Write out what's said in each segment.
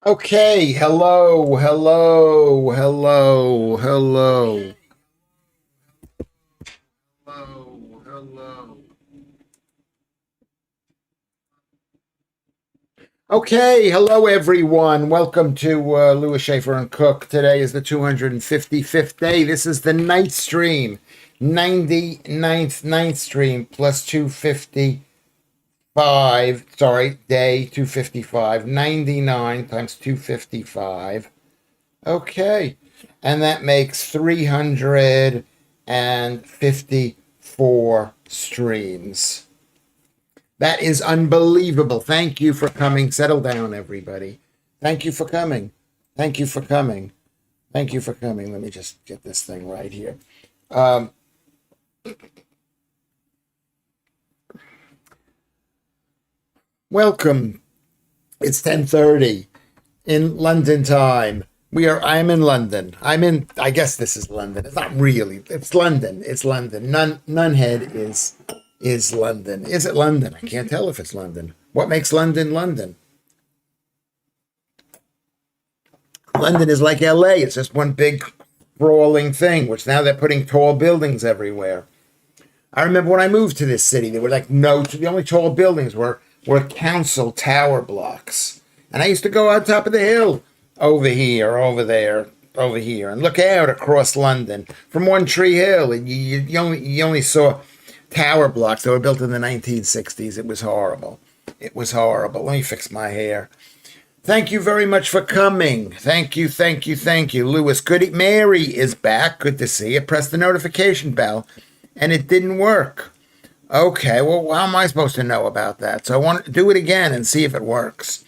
Okay, hello. Okay, hello everyone. Welcome to Lewis Schaffer and Cook. Today is the 255th day. This is the night stream, 99th stream plus 255. Sorry, day 255, 99 times 255. Okay. And that makes 354 streams. That is unbelievable. Thank you for coming. Settle down, everybody. Thank you for coming. Thank you for coming. Thank you for coming. Let me just get this thing right here. Welcome. It's 10:30 in London time. I'm in London. I guess this is London. It's not really. It's London. It's London. Nunhead is London. Is it London? I can't tell if it's London. What makes London London? London is like LA. It's just one big sprawling thing, which now they're putting tall buildings everywhere. I remember when I moved to this city, there were the only tall buildings were council tower blocks. And I used to go on top of the hill over here, over there, over here, and look out across London from One Tree Hill. And you only saw tower blocks that were built in the 1960s. It was horrible. It was horrible. Let me fix my hair. Thank you very much for coming. Thank you, thank you, thank you. Lewis, Mary is back. Good to see you. Press the notification bell, and it didn't work. Okay, well, how am I supposed to know about that? So I want to do it again and see if it works.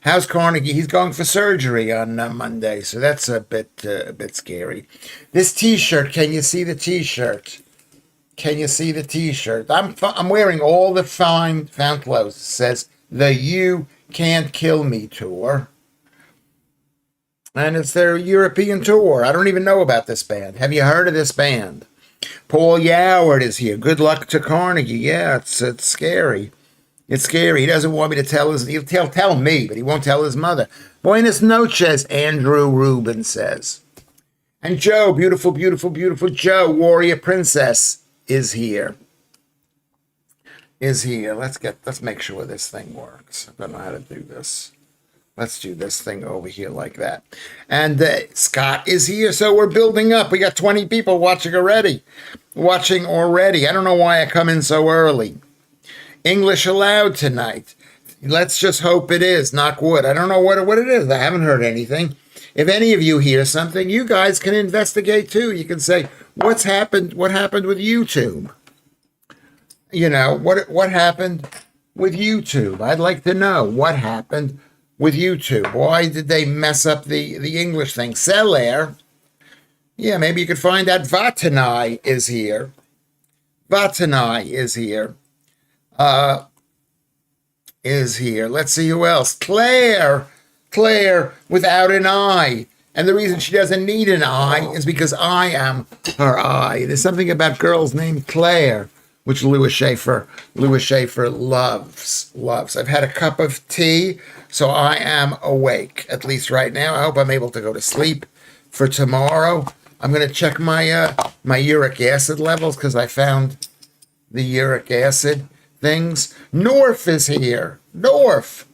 How's Carnegie? He's going for surgery on Monday, so that's a bit scary. This T-shirt, can you see the T-shirt? Can you see the T-shirt? I'm wearing all the found clothes. It says the "You Can't Kill Me" tour, and it's their European tour. I don't even know about this band. Have you heard of this band? Paul Yoward is here. Good luck to Carnegie. Yeah, it's scary. It's scary. He doesn't want me to he'll tell me, but he won't tell his mother. Buenas noches, Andrew Rubin says. And Joe, beautiful, beautiful, beautiful Joe, warrior princess, is here. Is here. Let's make sure this thing works. I don't know how to do this. Let's do this thing over here like that. And Scott is here, so we're building up. We got 20 people watching already. I don't know why I come in so early. English allowed tonight. Let's just hope it is. Knock wood. I don't know what it is. I haven't heard anything. If any of you hear something, you guys can investigate too. You can say, what's happened? What happened with YouTube? You know, what happened with YouTube? I'd like to know what happened with YouTube. Why did they mess up the English thing? Cellaire. Yeah, maybe you could find out. Vatanai is here. Vatanai is here. Is here. Let's see who else. Claire without an eye. And the reason she doesn't need an eye is because I am her eye. There's something about girls named Claire, which Lewis Schaffer loves. I've had a cup of tea, so I am awake, at least right now. I hope I'm able to go to sleep for tomorrow. I'm going to check my uric acid levels because I found the uric acid things. North is here. North.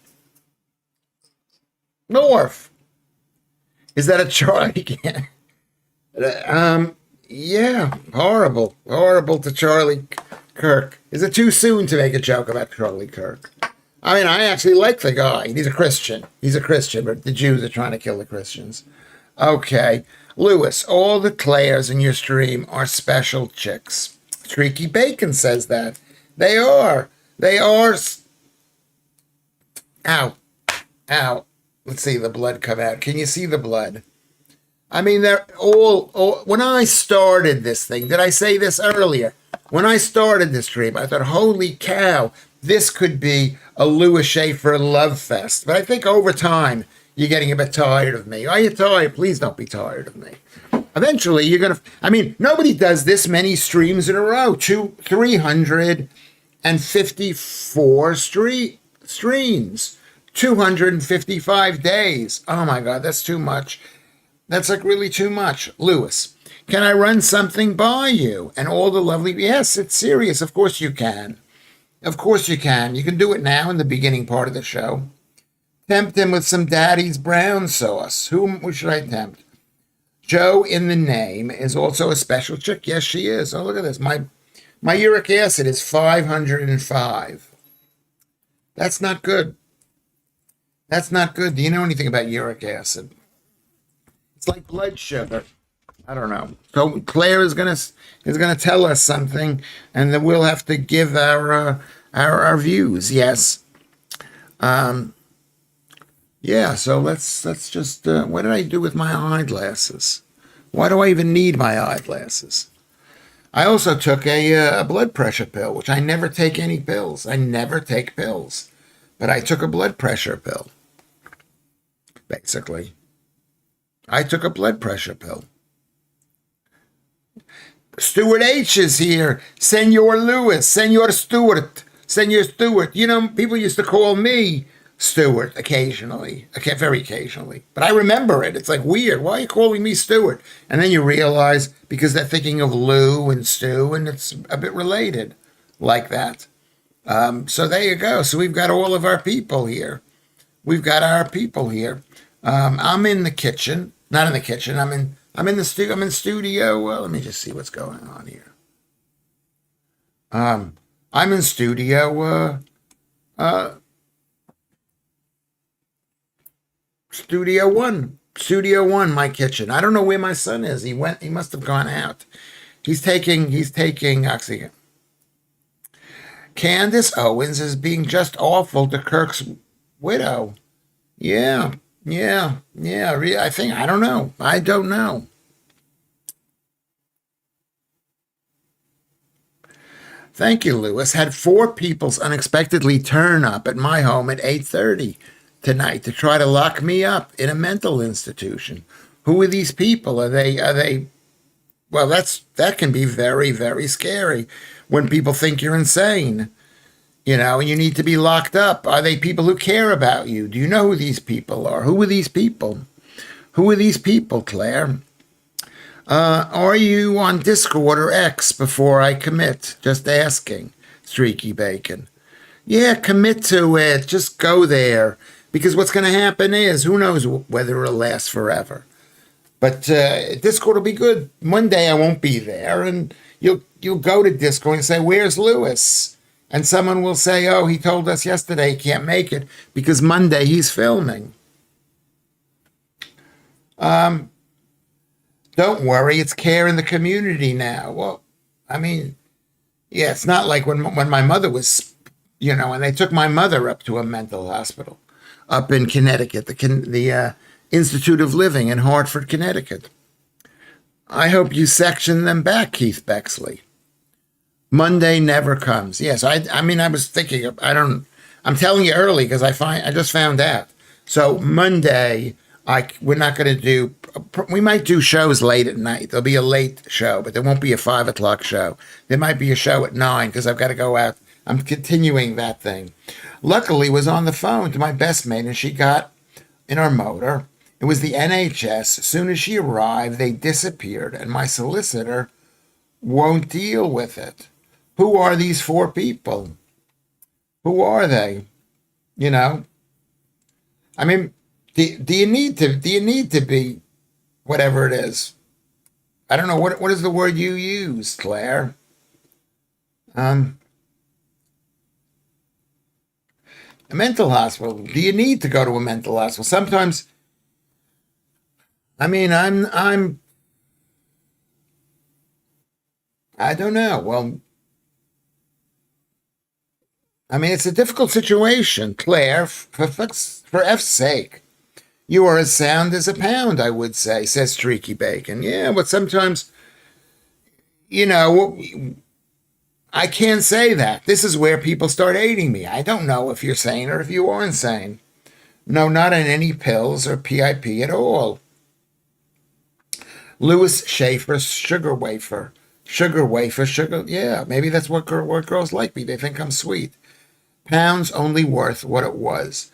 Is that a Charlie? Yeah, horrible to Charlie Kirk. Is it too soon to make a joke about Charlie Kirk? I mean, I actually like the guy. He's a Christian, but the Jews are trying to kill the Christians. Okay, Lewis, all the Claires in your stream are special chicks. Streaky Bacon says that. They are. Ow. Let's see the blood come out. Can you see the blood? I mean, they're all. When I started this thing, did I say this earlier? When I started this stream, I thought, holy cow, this could be a Lewis Schaffer love fest. But I think over time, you're getting a bit tired of me. Are you tired? Please don't be tired of me. Eventually, you're going to. I mean, nobody does this many streams in a row. 354 streams. 255 days. Oh my God, that's too much. That's like really too much. Lewis, can I run something by you? And all the lovely, yes, it's serious. Of course you can. Of course you can. You can do it now in the beginning part of the show. Tempt him with some Daddy's brown sauce. Who should I tempt? Joe in the name is also a special chick. Yes, she is. Oh, look at this. My uric acid is 505. That's not good. That's not good. Do you know anything about uric acid? It's like blood sugar. I don't know. So Claire is gonna tell us something, and then we'll have to give our views. Yes. Yeah. So let's just. What did I do with my eyeglasses? Why do I even need my eyeglasses? I also took a blood pressure pill, which I never take any pills. I never take pills, but I took a blood pressure pill. Basically, I took a blood pressure pill. Stuart H is here. Senor Lewis, Senor Stewart, Senor Stewart. You know, people used to call me Stewart occasionally, okay, very occasionally. But I remember it. It's like weird. Why are you calling me Stewart? And then you realize because they're thinking of Lou and Stu, and it's a bit related like that. So there you go. So we've got all of our people here. We've got our people here. I'm in the kitchen. Not in the kitchen. I'm in the studio. I'm in studio. Well, let me just see what's going on here. I'm in studio. Studio one. Studio one. My kitchen. I don't know where my son is. He went. He must have gone out. He's taking oxygen. Candace Owens is being just awful to Kirk's widow. Yeah. Yeah. Yeah. I think. I don't know. I don't know. Thank you, Lewis. Had four peoples unexpectedly turn up at my home at 8:30 tonight to try to lock me up in a mental institution. Who are these people? Are they well, that can be very, very scary when people think you're insane, and you need to be locked up. Are they people who care about you? Do you know who these people are? Who are these people? Who are these people, Claire? Are you on Discord or X before I commit? Just asking. Streaky Bacon. Yeah, commit to it. Just go there. Because what's going to happen is, who knows whether it'll last forever. But Discord will be good. One day I won't be there, and you'll go to Discord and say, "Where's Lewis?" And someone will say, "Oh, he told us yesterday he can't make it because Monday he's filming." Don't worry, it's care in the community now. Well, I mean, yeah, it's not like when my mother was, and they took my mother up to a mental hospital up in Connecticut, the Institute of Living in Hartford, Connecticut. I hope you section them back, Keith Bexley. Monday never comes. Yes, I mean, I was thinking, I'm telling you early because I just found out. So Monday, we're not going to do, we might do shows late at night. There'll be a late show, but there won't be a 5 o'clock show. There might be a show at 9 because I've got to go out. I'm continuing that thing. Luckily, was on the phone to my best mate, and she got in our motor. It was the NHS. As soon as she arrived, they disappeared, and my solicitor won't deal with it. Who are these four people? Who are they? I mean, do you need to be whatever it is? I don't know what is the word you use, Claire. A mental hospital. Do you need to go to a mental hospital? Sometimes. I mean, I don't know. Well, I mean, it's a difficult situation, Claire. For F's sake, you are as sound as a pound, I would say, says Streaky Bacon. Yeah, but sometimes, I can't say that. This is where people start hating me. I don't know if you're sane or if you are insane. No, not on any pills or PIP at all. Lewis Schaffer, sugar wafer. Sugar wafer, sugar. Yeah, maybe that's what girls like me. They think I'm sweet. Pounds only worth what it was.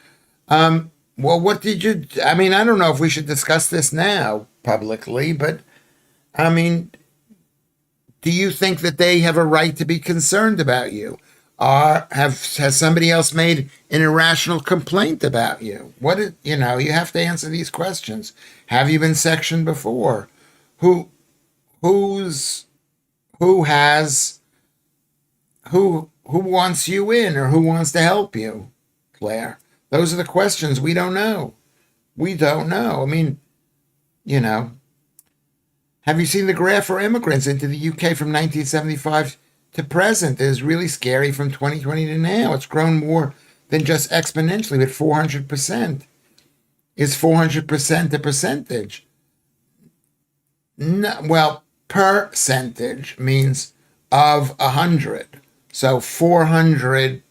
Well, what did you? I mean, I don't know if we should discuss this now publicly, but I mean, do you think that they have a right to be concerned about you? Has somebody else made an irrational complaint about you? You have to answer these questions. Have you been sectioned before? Who who's who has who wants you in or who wants to help you, Claire? Those are the questions we don't know. We don't know. I mean, you know, have you seen the graph for immigrants into the UK from 1975 to present? It is really scary from 2020 to now. It's grown more than just exponentially, but 400%. Is 400% a percentage? No, well, percentage means of 100. So 400.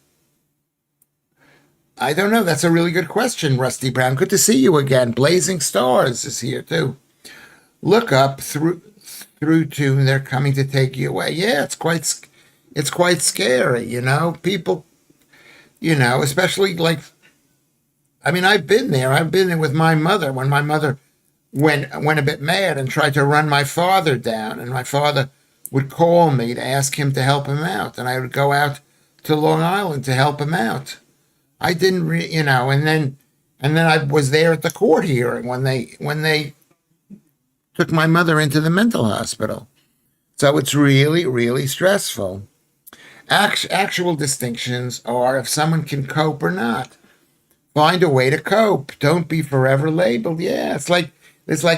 I don't know. That's a really good question, Rusty Brown. Good to see you again. Blazing Stars is here too. Look up through to they're coming to take you away. Yeah, it's quite scary, People, especially like I mean, I've been there. I've been there with my mother when my mother went a bit mad and tried to run my father down, and my father would call me to ask him to help him out, and I would go out to Long Island to help him out. I didn't, and then I was there at the court hearing when they took my mother into the mental hospital. So it's really, really stressful. Actual distinctions are if someone can cope or not. Find a way to cope. Don't be forever labeled. Yeah, it's like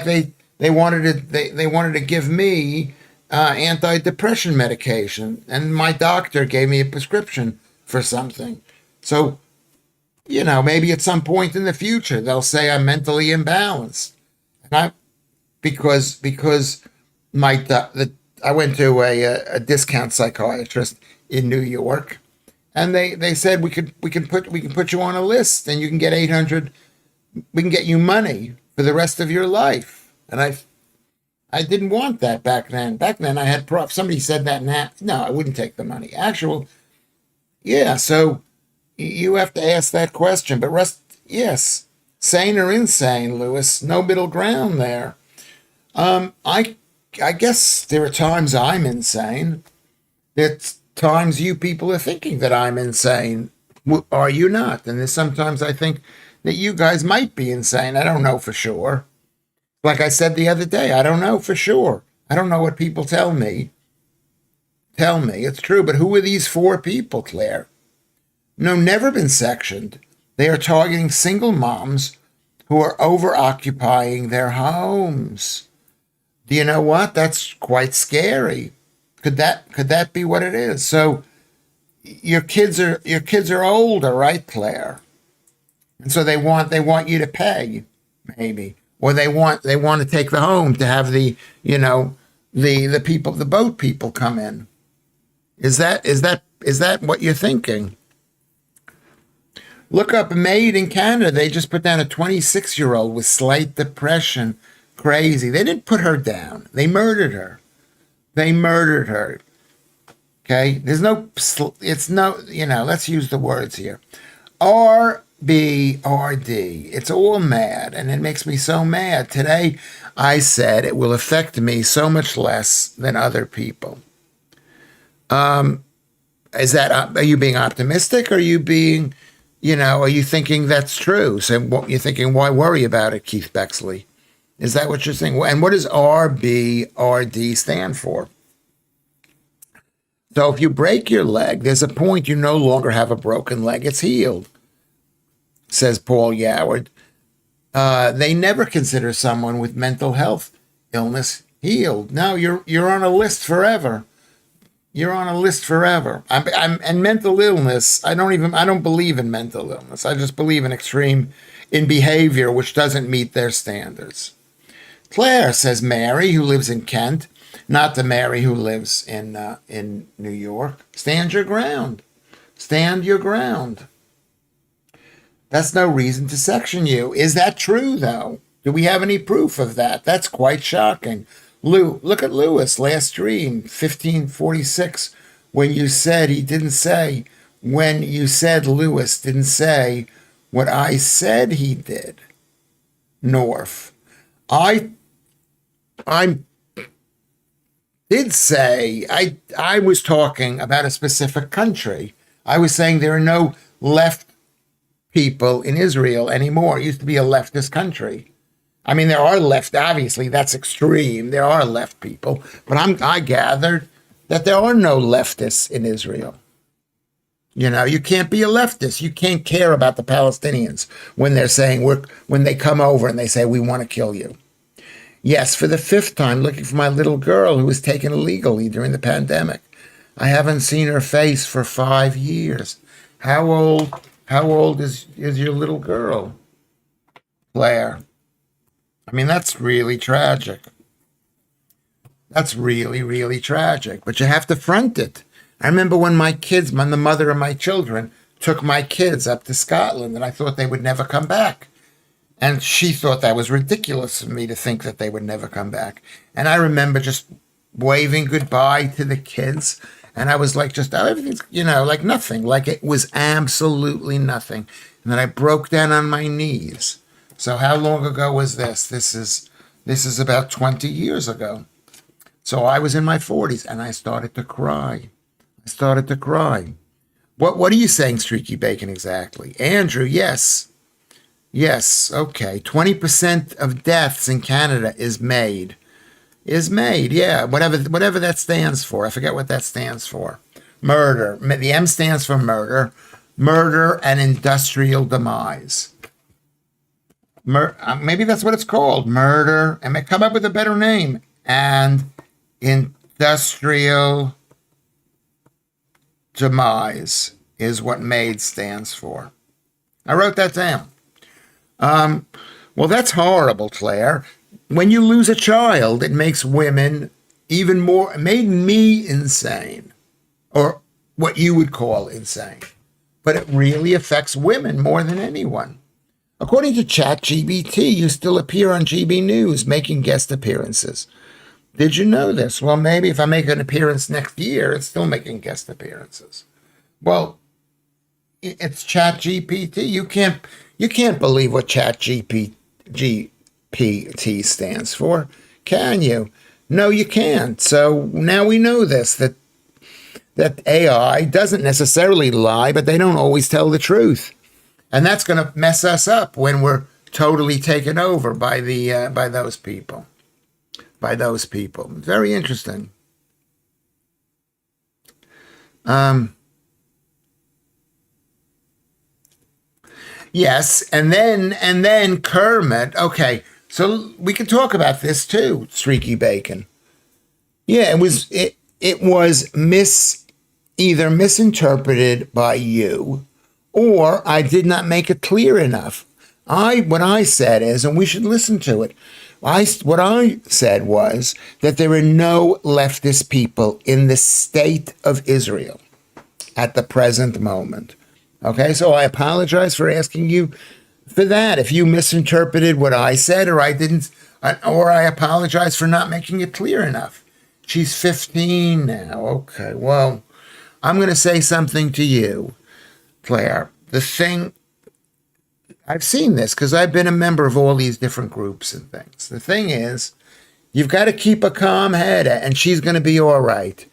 they wanted to give me antidepressant medication, and my doctor gave me a prescription for something. So maybe at some point in the future they'll say I'm mentally imbalanced, and because I went to a discount psychiatrist in New York, and they said we can put you on a list, and you can get 800. We can get you money for the rest of your life. And I didn't want that back then. Back then I had prof. Somebody said that, and no, I wouldn't take the money. Yeah. So you have to ask that question. But yes, sane or insane, Lewis. No middle ground there. I guess there are times I'm insane. There's times you people are thinking that I'm insane. Are you not? And there's sometimes I think that you guys might be insane. I don't know for sure. Like I said the other day, I don't know for sure. I don't know what people tell me. Tell me it's true, but who are these four people, Claire? No, never been sectioned. They are targeting single moms who are over occupying their homes. Do you know what? That's quite scary. Could that be what it is? So your kids are older, right, Claire? And so they want you to pay, maybe, or they want to take the home to have the boat people come in. Is that what you're thinking? Look up Maid in Canada. They just put down a 26-year-old with slight depression. Crazy. They didn't put her down. They murdered her. They murdered her. Okay. It's no, let's use the words here. RBRD. It's all mad. And it makes me so mad. Today, I said it will affect me so much less than other people. Are you being optimistic? Or are you thinking that's true? So what you're thinking, why worry about it, Keith Bexley? Is that what you're saying? And what does RBRD stand for? So if you break your leg, there's a point you no longer have a broken leg. It's healed, says Paul Yoward. They never consider someone with mental health illness healed. No, you're on a list forever. You're on a list forever. And mental illness, I don't believe in mental illness. I just believe in behavior which doesn't meet their standards. Claire, says Mary, who lives in Kent, not the Mary who lives in New York. Stand your ground. Stand your ground. That's no reason to section you. Is that true, though? Do we have any proof of that? That's quite shocking. Look at Lewis, last stream, 1546, when you said Lewis didn't say what I said he did north. I I did say I was talking about a specific country. I was saying there are no left people in Israel anymore. It used to be a leftist country. I mean, there are left, obviously, that's extreme. There are left people, but I gathered that there are no leftists in Israel. You know, you can't be a leftist. You can't care about the Palestinians when they're saying when they come over and they say we want to kill you. Yes, for the fifth time, looking for my little girl who was taken illegally during the pandemic. I haven't seen her face for 5 years. How old? How old is your little girl, Claire? I mean, that's really tragic. That's really, really tragic. But you have to front it. I remember when the mother of my children, took my kids up to Scotland, and I thought they would never come back. And she thought that was ridiculous of me to think that they would never come back. And I remember just waving goodbye to the kids. And I was like, just everything's, like nothing, like it was absolutely nothing. And then I broke down on my knees. So how long ago was this? This is about 20 years ago. So I was in my 40s and I started to cry. What are you saying, Streaky Bacon, exactly? Andrew, yes. Yes, okay. 20% of deaths in Canada is made. Yeah. Whatever that stands for. I forget what that stands for. Murder. The M stands for murder. Murder and industrial demise. Maybe that's what it's called. Murder. And come up with a better name. And industrial demise is what MAID stands for. I wrote that down. Well, that's horrible, Claire. When you lose a child, it makes women even more, it made me insane, or what you would call insane. But it really affects women more than anyone. According to ChatGPT, you still appear on GB News making guest appearances. Did you know this? Well, maybe if I make an appearance next year, it's still making guest appearances. Well, it's ChatGPT. You can't believe what ChatGPT stands for, can you? No, you can't. So now we know this, that AI doesn't necessarily lie, but they don't always tell the truth. And that's going to mess us up when we're totally taken over by those people. Very interesting. Yes, and then Kermit. Okay, so we can talk about this too, Streaky Bacon. Yeah, it was either misinterpreted by you, or I did not make it clear enough. What I said is, and we should listen to it. What I said was that there are no leftist people in the state of Israel at the present moment. Okay, so I apologize for asking you for that. If you misinterpreted what I said, or I didn't, or I apologize for not making it clear enough. She's 15 now. Okay, well, I'm going to say something to you, Claire. I've seen this because I've been a member of all these different groups and things. The thing is, you've got to keep a calm head, and she's going to be all right.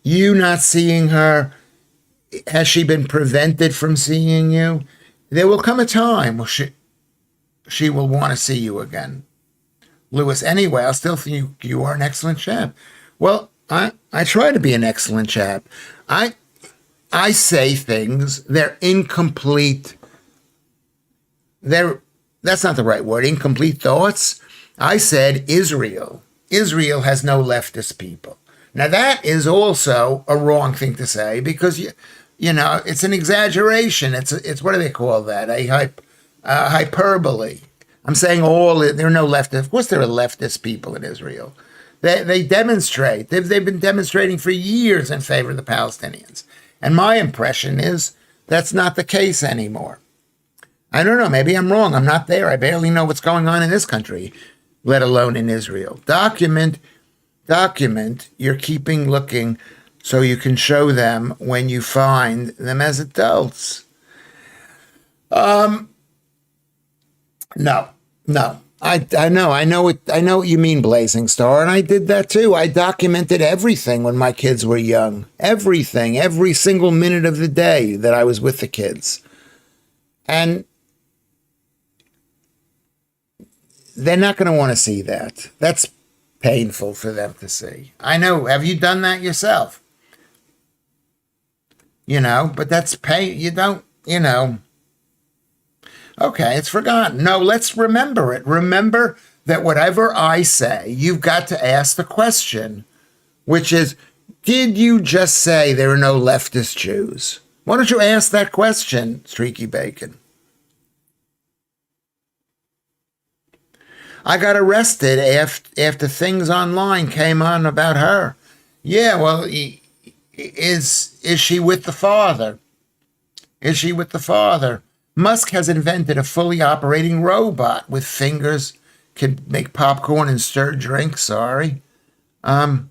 You not seeing her, has she been prevented from seeing you? There will come a time where she will want to see you again. Lewis, anyway, I still think you are an excellent chap. Well, I try to be an excellent chap. I say things, they're incomplete. That's not the right word, incomplete thoughts. I said Israel. Israel has no leftist people. Now, that is also a wrong thing to say because, it's an exaggeration. It's what do they call that? A hyperbole. I'm saying there are no leftists. Of course, there are leftist people in Israel. They demonstrate. They've been demonstrating for years in favor of the Palestinians. And my impression is that's not the case anymore. I don't know. Maybe I'm wrong. I'm not there. I barely know what's going on in this country, let alone in Israel. Document. You're keeping looking so you can show them when you find them as adults. No, no. I know what you mean, Blazing Star, and I did that too. I documented everything when my kids were young. Everything, every single minute of the day that I was with the kids. And they're not going to want to see that. That's painful for them to see. I know. Have you done that yourself? But that's pain. You don't. Okay, it's forgotten. No, let's remember it. Remember that whatever I say, you've got to ask the question, which is, did you just say there are no leftist Jews? Why don't you ask that question, Streaky Bacon? I got arrested after things online came on about her. Yeah, well, is she with the father? Is she with the father? Musk has invented a fully operating robot with fingers, can make popcorn and stir drink. Sorry. Um,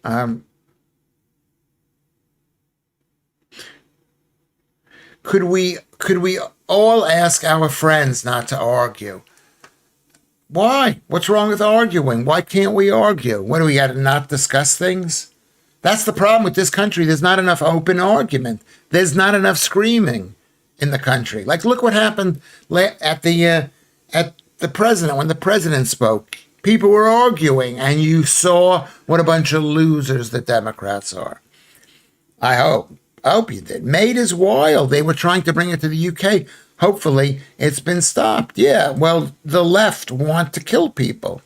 um, could we all ask our friends not to argue? Why? What's wrong with arguing? Why can't we argue? What do we got to not discuss things? That's the problem with this country. There's not enough open argument. There's not enough screaming in the country. Like, look what happened at the president when the president spoke. People were arguing, and you saw what a bunch of losers the Democrats are. I hope. I hope you did. Made is wild. They were trying to bring it to the UK. Hopefully, it's been stopped. Yeah, well, the left want to kill people.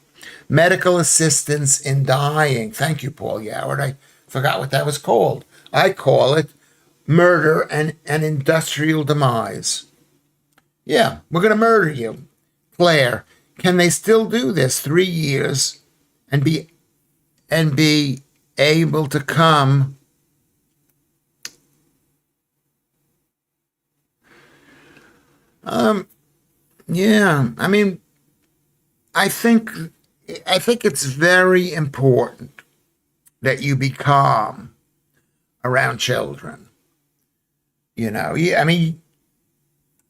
Medical assistance in dying. Thank you, Paul Yoward. I forgot what that was called. I call it murder and an industrial demise. Yeah, we're going to murder you. Claire, can they still do this 3 years and be able to come? Yeah, I mean, I think I think it's very important that you be calm around children. Yeah, I mean,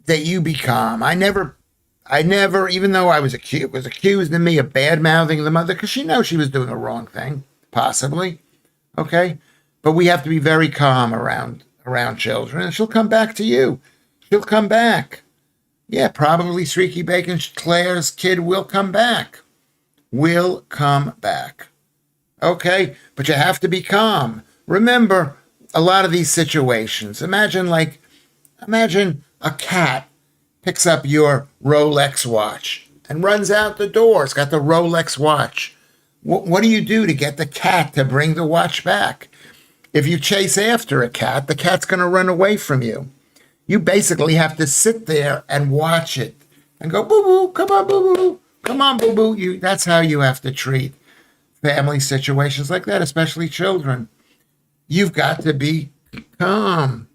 that you be calm. I never, even though I was accused of me of bad mouthing the mother because she knows she was doing a wrong thing, possibly. Okay, but we have to be very calm around children, and she'll come back to you. She'll come back. Yeah, probably Streaky Bacon Claire's kid will come back. Will come back. Okay, but you have to be calm. Remember, a lot of these situations. Imagine a cat picks up your Rolex watch and runs out the door. It's got the Rolex watch. What do you do to get the cat to bring the watch back? If you chase after a cat, the cat's going to run away from you. You basically have to sit there and watch it and go, boo boo, come on, boo boo, come on, boo boo. That's how you have to treat family situations like that, especially children. You've got to be calm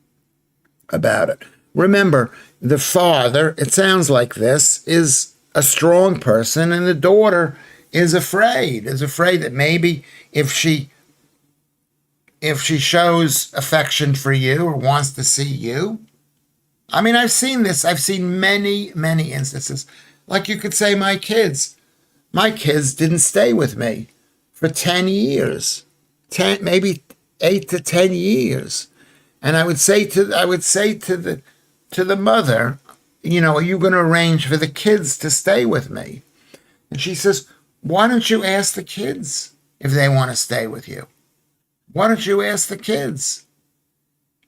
about it. Remember, the father, it sounds like this, is a strong person, and the daughter is afraid that maybe if she shows affection for you or wants to see you. I mean, I've seen this. I've seen many, many instances. Like you could say, my kids didn't stay with me for 10 years, maybe 8 to 10 years. And I would say to the mother, are you going to arrange for the kids to stay with me? And she says, why don't you ask the kids if they want to stay with you? Why don't you ask the kids?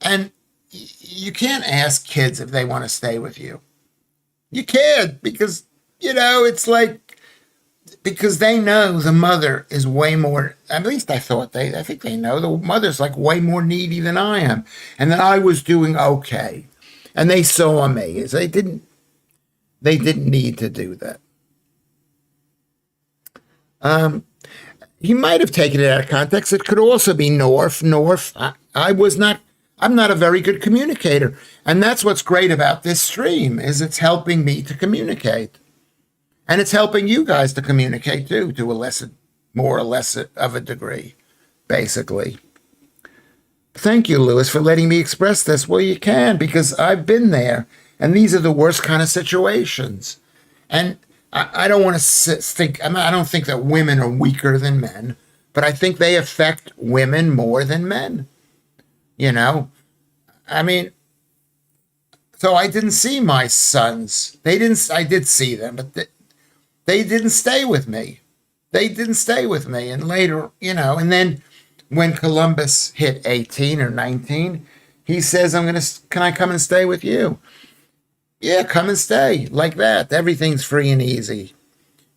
And you can't ask kids if they want to stay with you. You can't because, it's like, because they know the mother is way more, at least I think they know the mother's like way more needy than I am. And that I was doing okay. And they saw me. They didn't need to do that. He might have taken it out of context. It could also be North. I'm not a very good communicator. And that's what's great about this stream is it's helping me to communicate. And it's helping you guys to communicate too, to a more or less of a degree, basically. Thank you, Lewis, for letting me express this. Well, you can, because I've been there, and these are the worst kind of situations. And I don't want to think, I don't think that women are weaker than men, but I think they affect women more than men. You know, I mean, so I didn't see my sons. I did see them, but they didn't stay with me. They didn't stay with me. And later, and then when Columbus hit 18 or 19, he says, can I come and stay with you? Yeah, come and stay like that. Everything's free and easy.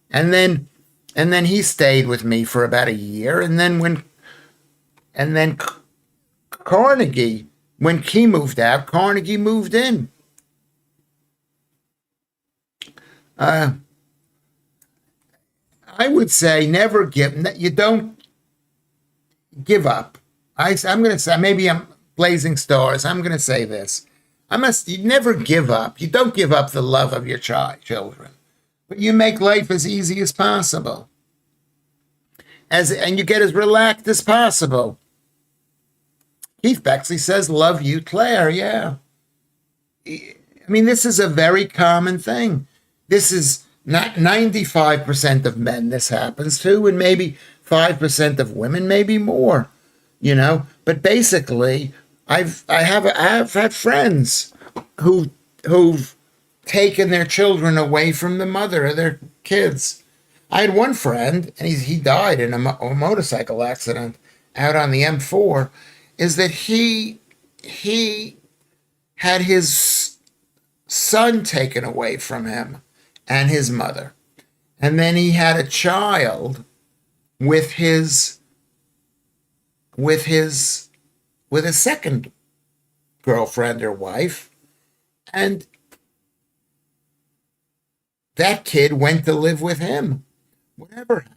And then, and then he stayed with me for about a year. And then Carnegie, when he moved out, Carnegie moved in. Uh, I would say you don't give up. I'm going to say, maybe I'm blazing stars. I'm going to say this. You never give up. You don't give up the love of your children, but you make life as easy as possible. And you get as relaxed as possible. Keith Bexley says, love you, Claire. Yeah. I mean, this is a very common thing. This is not 95% of men this happens to, and maybe 5% of women, maybe more, But basically, I've had friends who've taken their children away from the mother of their kids. I had one friend, and he died in a motorcycle accident out on the M4, is that he had his son taken away from him and his mother. And then he had a child with his with a second girlfriend or wife, and that kid went to live with him. Whatever happened.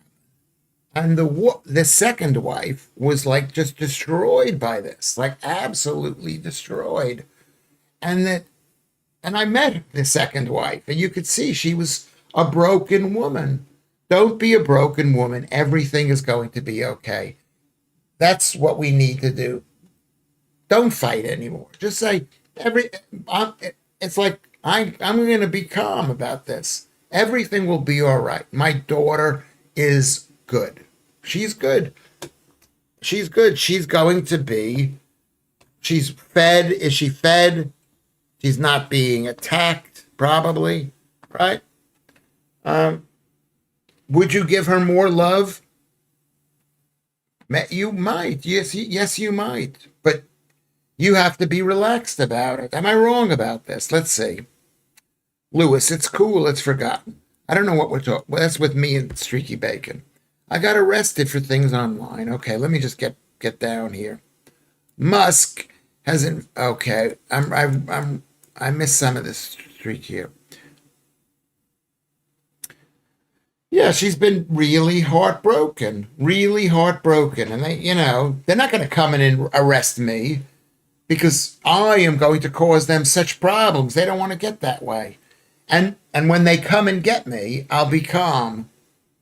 And the second wife was like just destroyed by this, like absolutely destroyed. And that and I met the second wife, and you could see she was a broken woman. Don't be a broken woman. Everything is going to be okay. That's what we need to do. Don't fight anymore. Just say it's like I'm going to be calm about this. Everything will be all right. My daughter is good. She's good. She's good. She's going to be. She's fed. Is she fed? She's not being attacked, probably, right? Would you give her more love? You might. Yes, you might. But you have to be relaxed about it. Am I wrong about this? Let's see. Lewis, it's cool. It's forgotten. I don't know what we're talking. Well, that's with me and Streaky Bacon. I got arrested for things online. Okay, let me just get down here. Musk hasn't. Okay, I missed some of this streak here. Yeah, she's been really heartbroken, and they're not going to come in and arrest me because I am going to cause them such problems. They don't want to get that way. And when they come and get me, I'll be calm.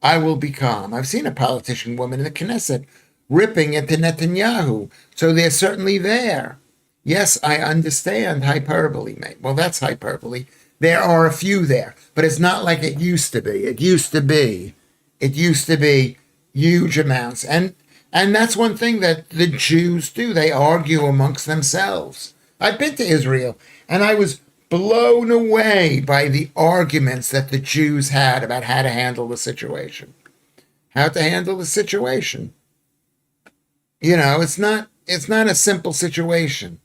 I will be calm. I've seen a politician woman in the Knesset ripping into Netanyahu, so they're certainly there. Yes, I understand hyperbole, mate. Well, that's hyperbole. There are a few there, but it's not like it used to be. It used to be huge amounts. And that's one thing that the Jews do. They argue amongst themselves. I've been to Israel, and I was blown away by the arguments that the Jews had about how to handle the situation. How to handle the situation. It's not a simple situation.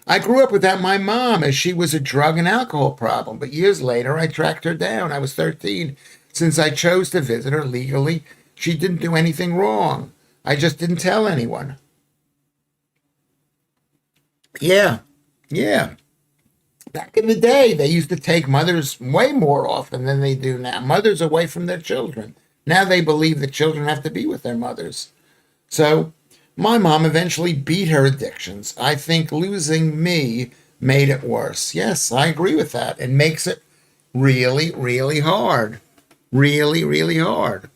I grew up without my mom as she was a drug and alcohol problem, but years later I tracked her down. I was 13. Since I chose to visit her legally, she didn't do anything wrong. I just didn't tell anyone. Yeah, yeah. Back in the day, they used to take mothers way more often than they do now. Mothers away from their children. Now they believe that children have to be with their mothers. So my mom eventually beat her addictions. I think losing me made it worse. Yes, I agree with that. It makes it really, really hard. Really, really hard.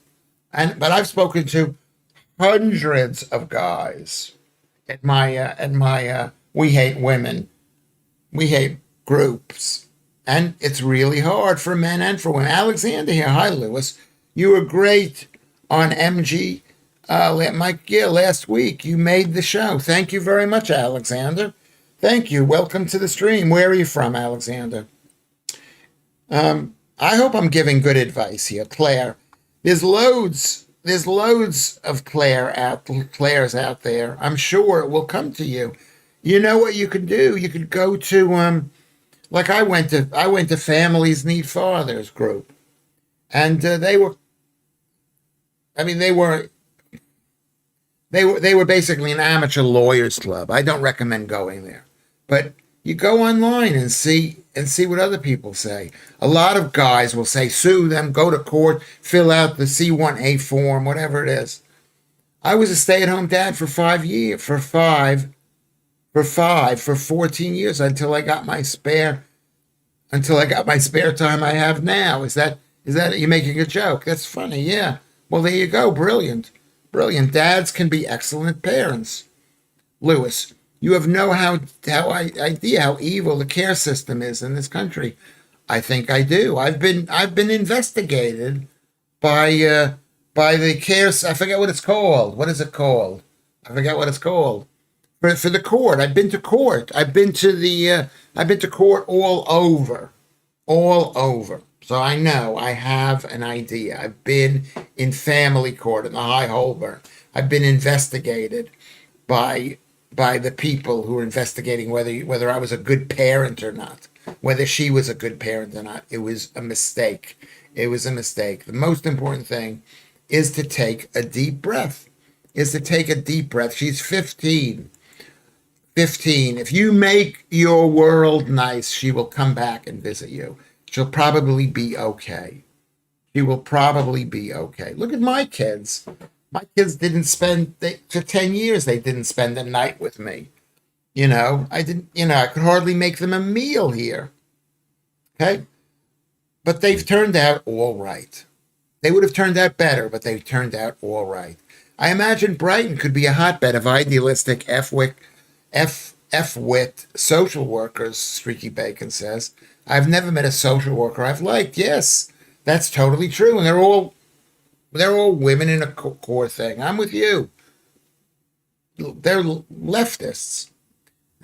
But I've spoken to hundreds of guys at my we hate women, we hate groups, and it's really hard for men and for women. Alexander here, hi Lewis, you were great on MG. Last week you made the show. Thank you very much, Alexander. Thank you. Welcome to the stream. Where are you from, Alexander? I hope I'm giving good advice here, Claire. There's loads of Claires out there. I'm sure it will come to you. You know what you can do? You could go to like I went to Families Need Fathers group, and they were, I mean, they were basically an amateur lawyers club. I don't recommend going there, but you go online and see what other people say. A lot of guys will say sue them, go to court, fill out the C1A form, whatever it is. I was a stay-at-home dad for 14 years until I got my spare time I have now. Is that you're making a joke? That's funny, yeah. Well, there you go. Brilliant. Brilliant. Dads can be excellent parents. Lewis, you have no idea how evil the care system is in this country. I think I do. I've been investigated by the care. I forget what it's called. What is it called? I forget what it's called. For the court. I've been to court. I've been to court all over. So I know, I have an idea. I've been in family court in the High Holborn. I've been investigated by the people who were investigating whether I was a good parent or not, whether she was a good parent or not. It was a mistake. It was a mistake. The most important thing is to take a deep breath. She's 15. 15. If you make your world nice, she will come back and visit you. She'll probably be okay. Look at my kids. My kids for 10 years, they didn't spend a night with me. I could hardly make them a meal here. Okay? But they've turned out all right. They would have turned out better, but they've turned out all right. I imagine Brighton could be a hotbed of idealistic F-wit social workers, Streaky Bacon says. I've never met a social worker I've liked. Yes, that's totally true. And they're all women in a core thing. I'm with you. They're leftists.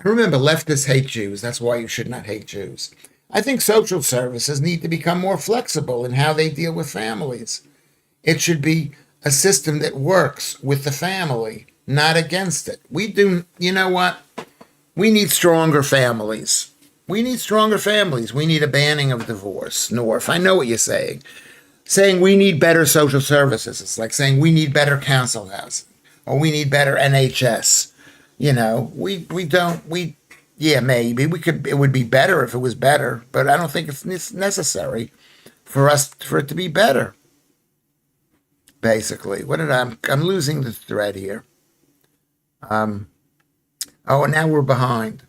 Remember, leftists hate Jews. That's why you should not hate Jews. I think social services need to become more flexible in how they deal with families. It should be a system that works with the family, not against it. You know what? We need stronger families. We need a banning of divorce. North, I know what you're saying. Saying we need better social services. It's like saying we need better council housing or we need better NHS. Maybe we could. It would be better if it was better, but I don't think it's necessary for it to be better. Basically, I'm losing the thread here. And now we're behind.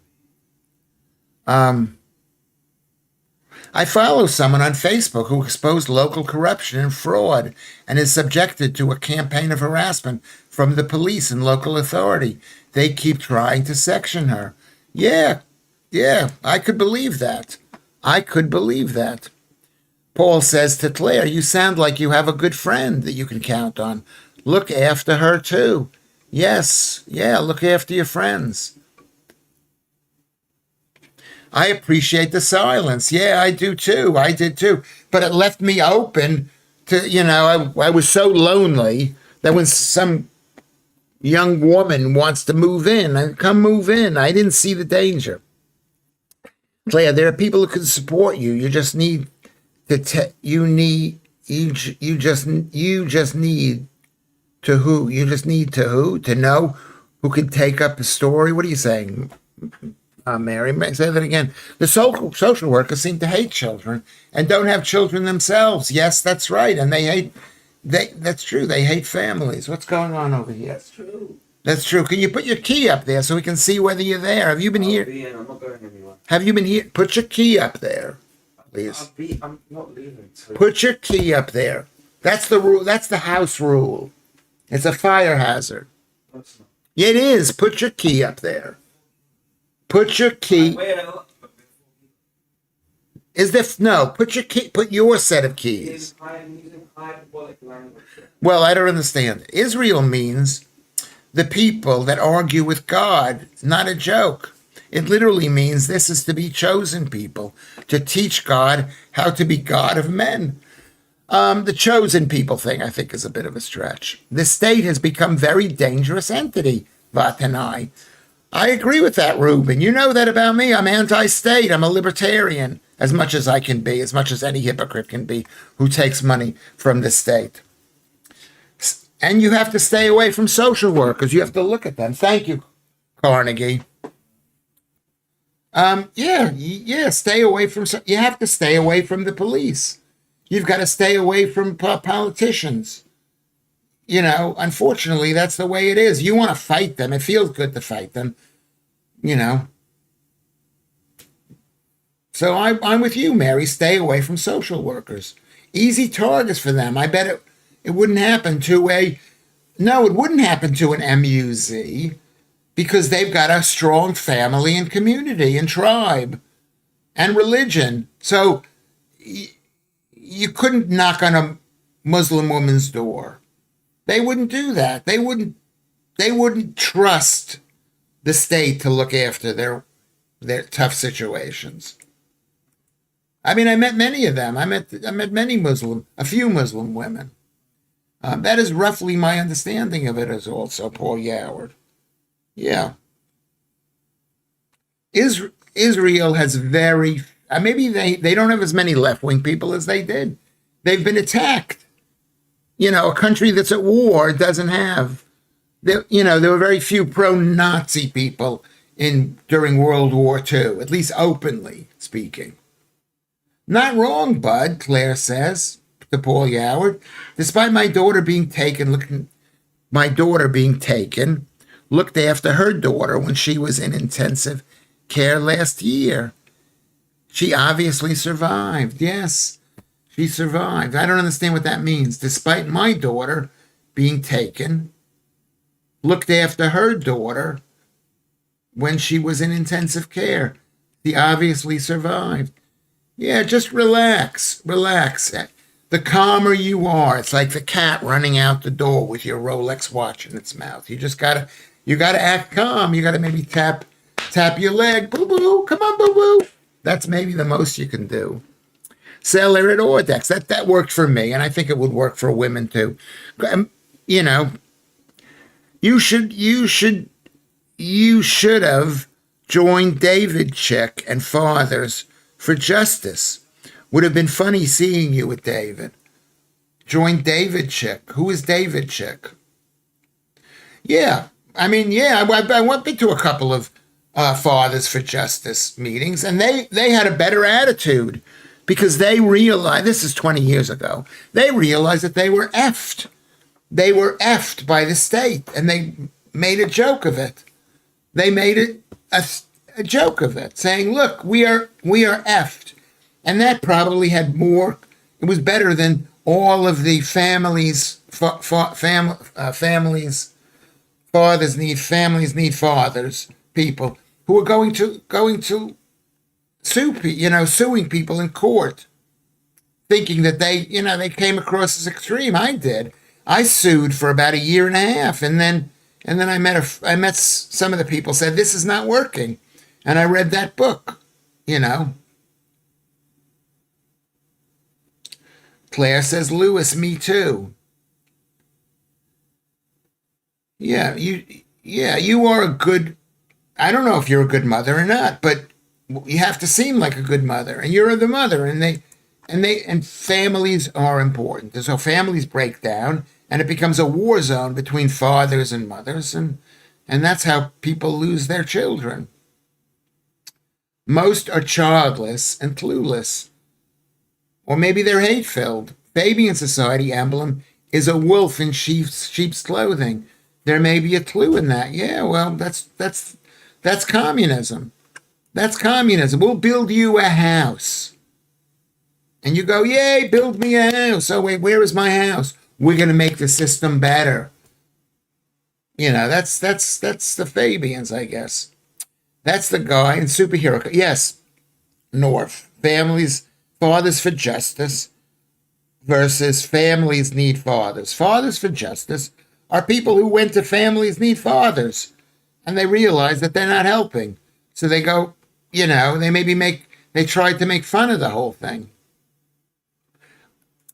I follow someone on Facebook who exposed local corruption and fraud and is subjected to a campaign of harassment from the police and local authority. They keep trying to section her. Yeah, I could believe that. Paul says to Claire, you sound like you have a good friend that you can count on. Look after her too. Yes, look after your friends. I appreciate the silence. Yeah, I do too. I did too. But it left me open to, I was so lonely that when some young woman wants to move in, I come move in. I didn't see the danger. Claire, there are people who can support you. You just need to to know who can take up the story. What are you saying? Mary, say that again. The social workers seem to hate children and don't have children themselves. Yes, that's right. And that's true. They hate families. What's going on over here? That's true. Can you put your key up there so we can see whether you're there? Have you been here? I'm not going anywhere. Have you been here? Put your key up there, please. I'm not leaving. Put your key up there. That's the rule. That's the house rule. It's a fire hazard. That's not. It is. Put your key up there. Put your key. Is there no? Put your key. Put your set of keys. I'm using hyperbolic language. Well, I don't understand. Israel means the people that argue with God. It's not a joke. It literally means this is to be chosen people to teach God how to be God of men. The chosen people thing, I think, is a bit of a stretch. The state has become a very dangerous entity, Vatanai. I agree with that, Ruben. You know that about me. I'm anti-state. I'm a libertarian, as much as I can be, as much as any hypocrite can be who takes money from the state. And you have to stay away from social workers. You have to look at them. Thank you, Carnegie. Yeah, stay away from. You have to stay away from the police. You've got to stay away from politicians. Unfortunately, that's the way it is. You want to fight them. It feels good to fight them, So I'm with you, Mary. Stay away from social workers. Easy targets for them. I bet it wouldn't happen to it wouldn't happen to an MUZ because they've got a strong family and community and tribe and religion. So you couldn't knock on a Muslim woman's door. They wouldn't do that. They wouldn't trust the state to look after their tough situations. I mean, I met many of them. I met a few Muslim women. That is roughly my understanding of it as also Paul Yoward. Yeah. Israel has maybe they don't have as many left-wing people as they did. They've been attacked. A country that's at war doesn't have, there were very few pro-Nazi people during World War II, at least openly speaking. Not wrong, Bud, Claire says to Paul Yoward. Despite my daughter being taken, looked after her daughter when she was in intensive care last year. She obviously survived. Yes, she survived. I don't understand what that means. Despite my daughter being taken, looked after her daughter when she was in intensive care. She obviously survived. Yeah, just relax. The calmer you are, it's like the cat running out the door with your Rolex watch in its mouth. You gotta act calm. You gotta maybe tap your leg. Boo boo, come on, boo boo. That's maybe the most you can do. Seller at Ordex. That worked for me, and I think it would work for women too. You should have joined David Chick and Fathers for Justice. Would have been funny seeing you with David. Join David Chick. Who is David Chick? Yeah, I went to a couple of Fathers for Justice meetings, and they had a better attitude because they realized, this is 20 years ago, they realized that they were effed. They were effed by the state, and they made a joke of it. They made it a joke of it, saying, look, we are effed. And that probably had more, it was better than all of the families need fathers, people who are going to suing people in court, thinking that they came across as extreme. I did. I sued for about a year and a half, and then I met some of the people said this is not working, and I read that book. Claire says, Lewis, me too. Yeah, you are a good, I don't know if you're a good mother or not, but you have to seem like a good mother, and you're the mother, and families are important. So families break down, and it becomes a war zone between fathers and mothers, and that's how people lose their children. Most are childless and clueless. Or maybe they're hate-filled. Fabian Society emblem is a wolf in sheep's clothing. There may be a clue in that. Yeah, well, that's communism. That's communism. We'll build you a house. And you go, yay, build me a house. Oh, wait, where is my house? We're going to make the system better. That's the Fabians, I guess. That's the guy in superhero. Yes, North families, fathers for justice versus families need fathers. Fathers for justice are people who went to families need fathers, and they realize that they're not helping, so they go. They tried to make fun of the whole thing.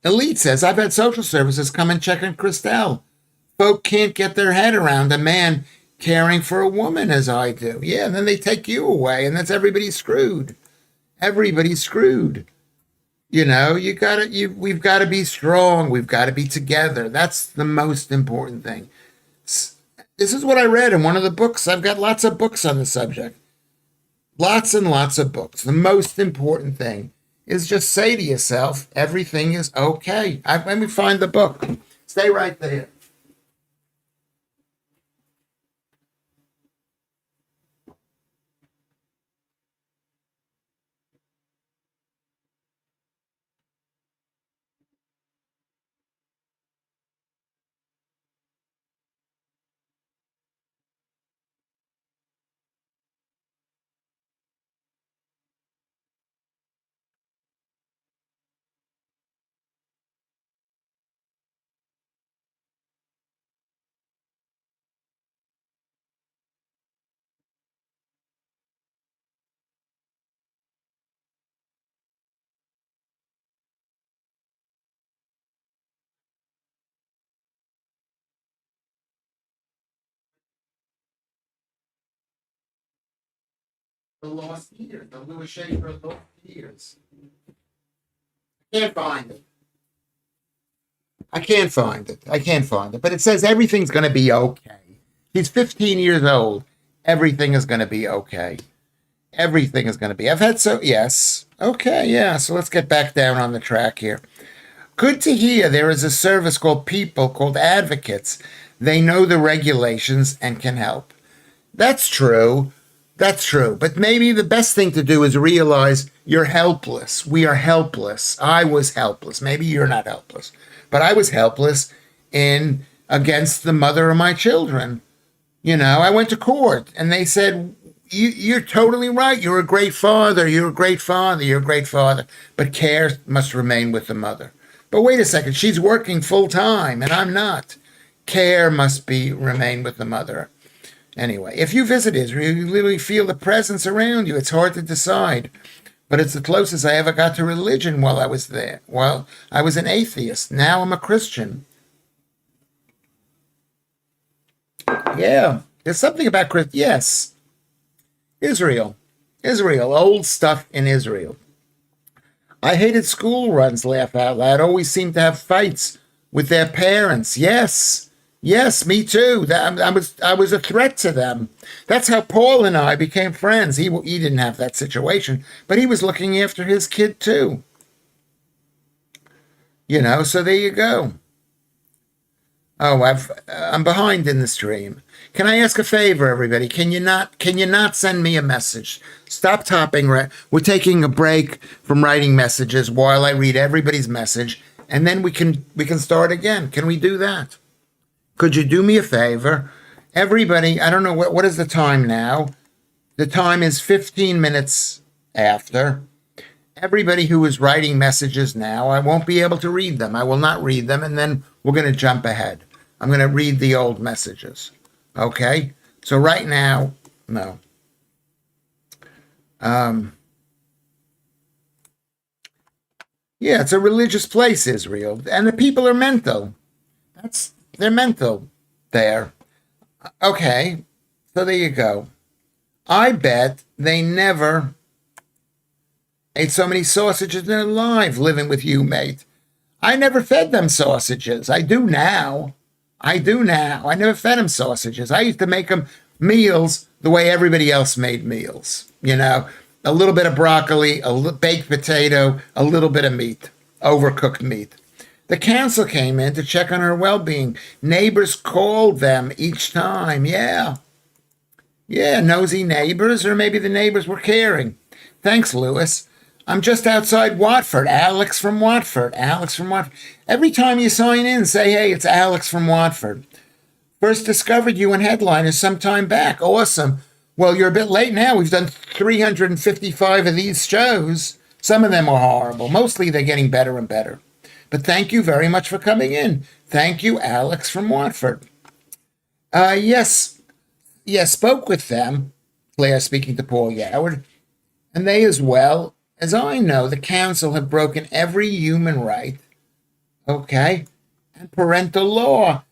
Elite says, I've had social services come and check on Christelle. Folk can't get their head around a man caring for a woman as I do. Yeah, and then they take you away, and that's everybody's screwed. Everybody's screwed. We've got to be strong. We've got to be together. That's the most important thing. This is what I read in one of the books. I've got lots of books on the subject. Lots and lots of books. The most important thing is just say to yourself, everything is okay. Let me find the book. Stay right there. The Lost Years, the Lewis Schaffer Lost Years. Can't find it. I can't find it. I can't find it. But it says everything's going to be okay. He's 15 years old. Everything is going to be okay. Everything is going to be. Yes. Okay, yeah. So let's get back down on the track here. Good to hear there is a service called advocates. They know the regulations and can help. That's true. That's true. But maybe the best thing to do is realize you're helpless. We are helpless. I was helpless. Maybe you're not helpless. But I was helpless in against the mother of my children. I went to court and they said, you're totally right. You're a great father. You're a great father. You're a great father. But care must remain with the mother. But wait a second. She's working full time and I'm not. Care must remain with the mother. Anyway, if you visit Israel, you literally feel the presence around you. It's hard to decide. But it's the closest I ever got to religion while I was there. Well, I was an atheist. Now I'm a Christian. Yeah, there's something about Christ. Yes. Israel, old stuff in Israel. I hated school runs, laugh out loud. Always seemed to have fights with their parents. Yes, me too. I was a threat to them. That's how Paul and I became friends. He didn't have that situation, but he was looking after his kid too. So there you go. Oh, I'm behind in the stream. Can I ask a favor, everybody? Can you not send me a message? Stop topping. We're taking a break from writing messages while I read everybody's message, and then we can start again. Can we do that? Could you do me a favor? Everybody, I don't know what is the time now. The time is 15 minutes after. Everybody who is writing messages now, I won't be able to read them. I will not read them, and then we're going to jump ahead. I'm going to read the old messages. Okay? So right now, no. Yeah, it's a religious place, Israel, and the people are mental. They're mental there. Okay, so there you go. I bet they never ate so many sausages in their life living with you, mate. I never fed them sausages. I do now. I never fed them sausages. I used to make them meals the way everybody else made meals. A little bit of broccoli, baked potato, a little bit of meat, overcooked meat. The council came in to check on her well-being. Neighbors called them each time. Yeah, nosy neighbors, or maybe the neighbors were caring. Thanks, Lewis. I'm just outside Watford. Alex from Watford. Every time you sign in, say, hey, it's Alex from Watford. First discovered you in Headliners some time back. Awesome. Well, you're a bit late now. We've done 355 of these shows. Some of them are horrible. Mostly they're getting better and better. But thank you very much for coming in. Thank you, Alex from Watford. Yes, spoke with them, Claire speaking to Paul Yoward, and they, as well as I know, the council have broken every human right, okay, and parental law.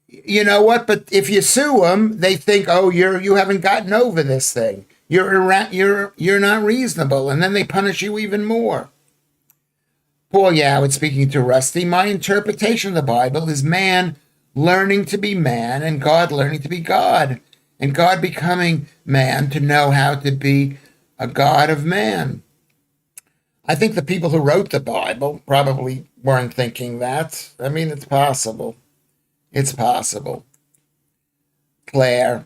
You know what? But if you sue them, they think, oh, you haven't gotten over this thing. You're not reasonable, and then they punish you even more. Paul Yoward speaking to Rusty. My interpretation of the Bible is man learning to be man, and God learning to be God, and God becoming man to know how to be a God of man. I think the people who wrote the Bible probably weren't thinking that. I mean, it's possible. It's possible. Claire,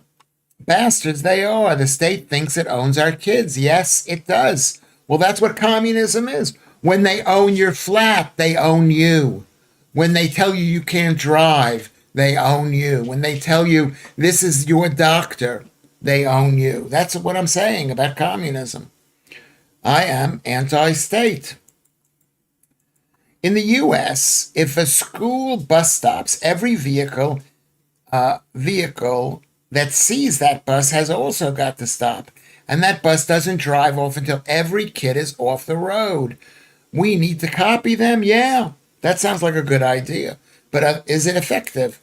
bastards they are. The state thinks it owns our kids. Yes, it does. Well, that's what communism is. When they own your flat, they own you. When they tell you you can't drive, they own you. When they tell you this is your doctor, they own you. That's what I'm saying about communism. I am anti-state. In the U.S., if a school bus stops, every vehicle that sees that bus has also got to stop. And that bus doesn't drive off until every kid is off the road. We need to copy them? Yeah, that sounds like a good idea. But is it effective?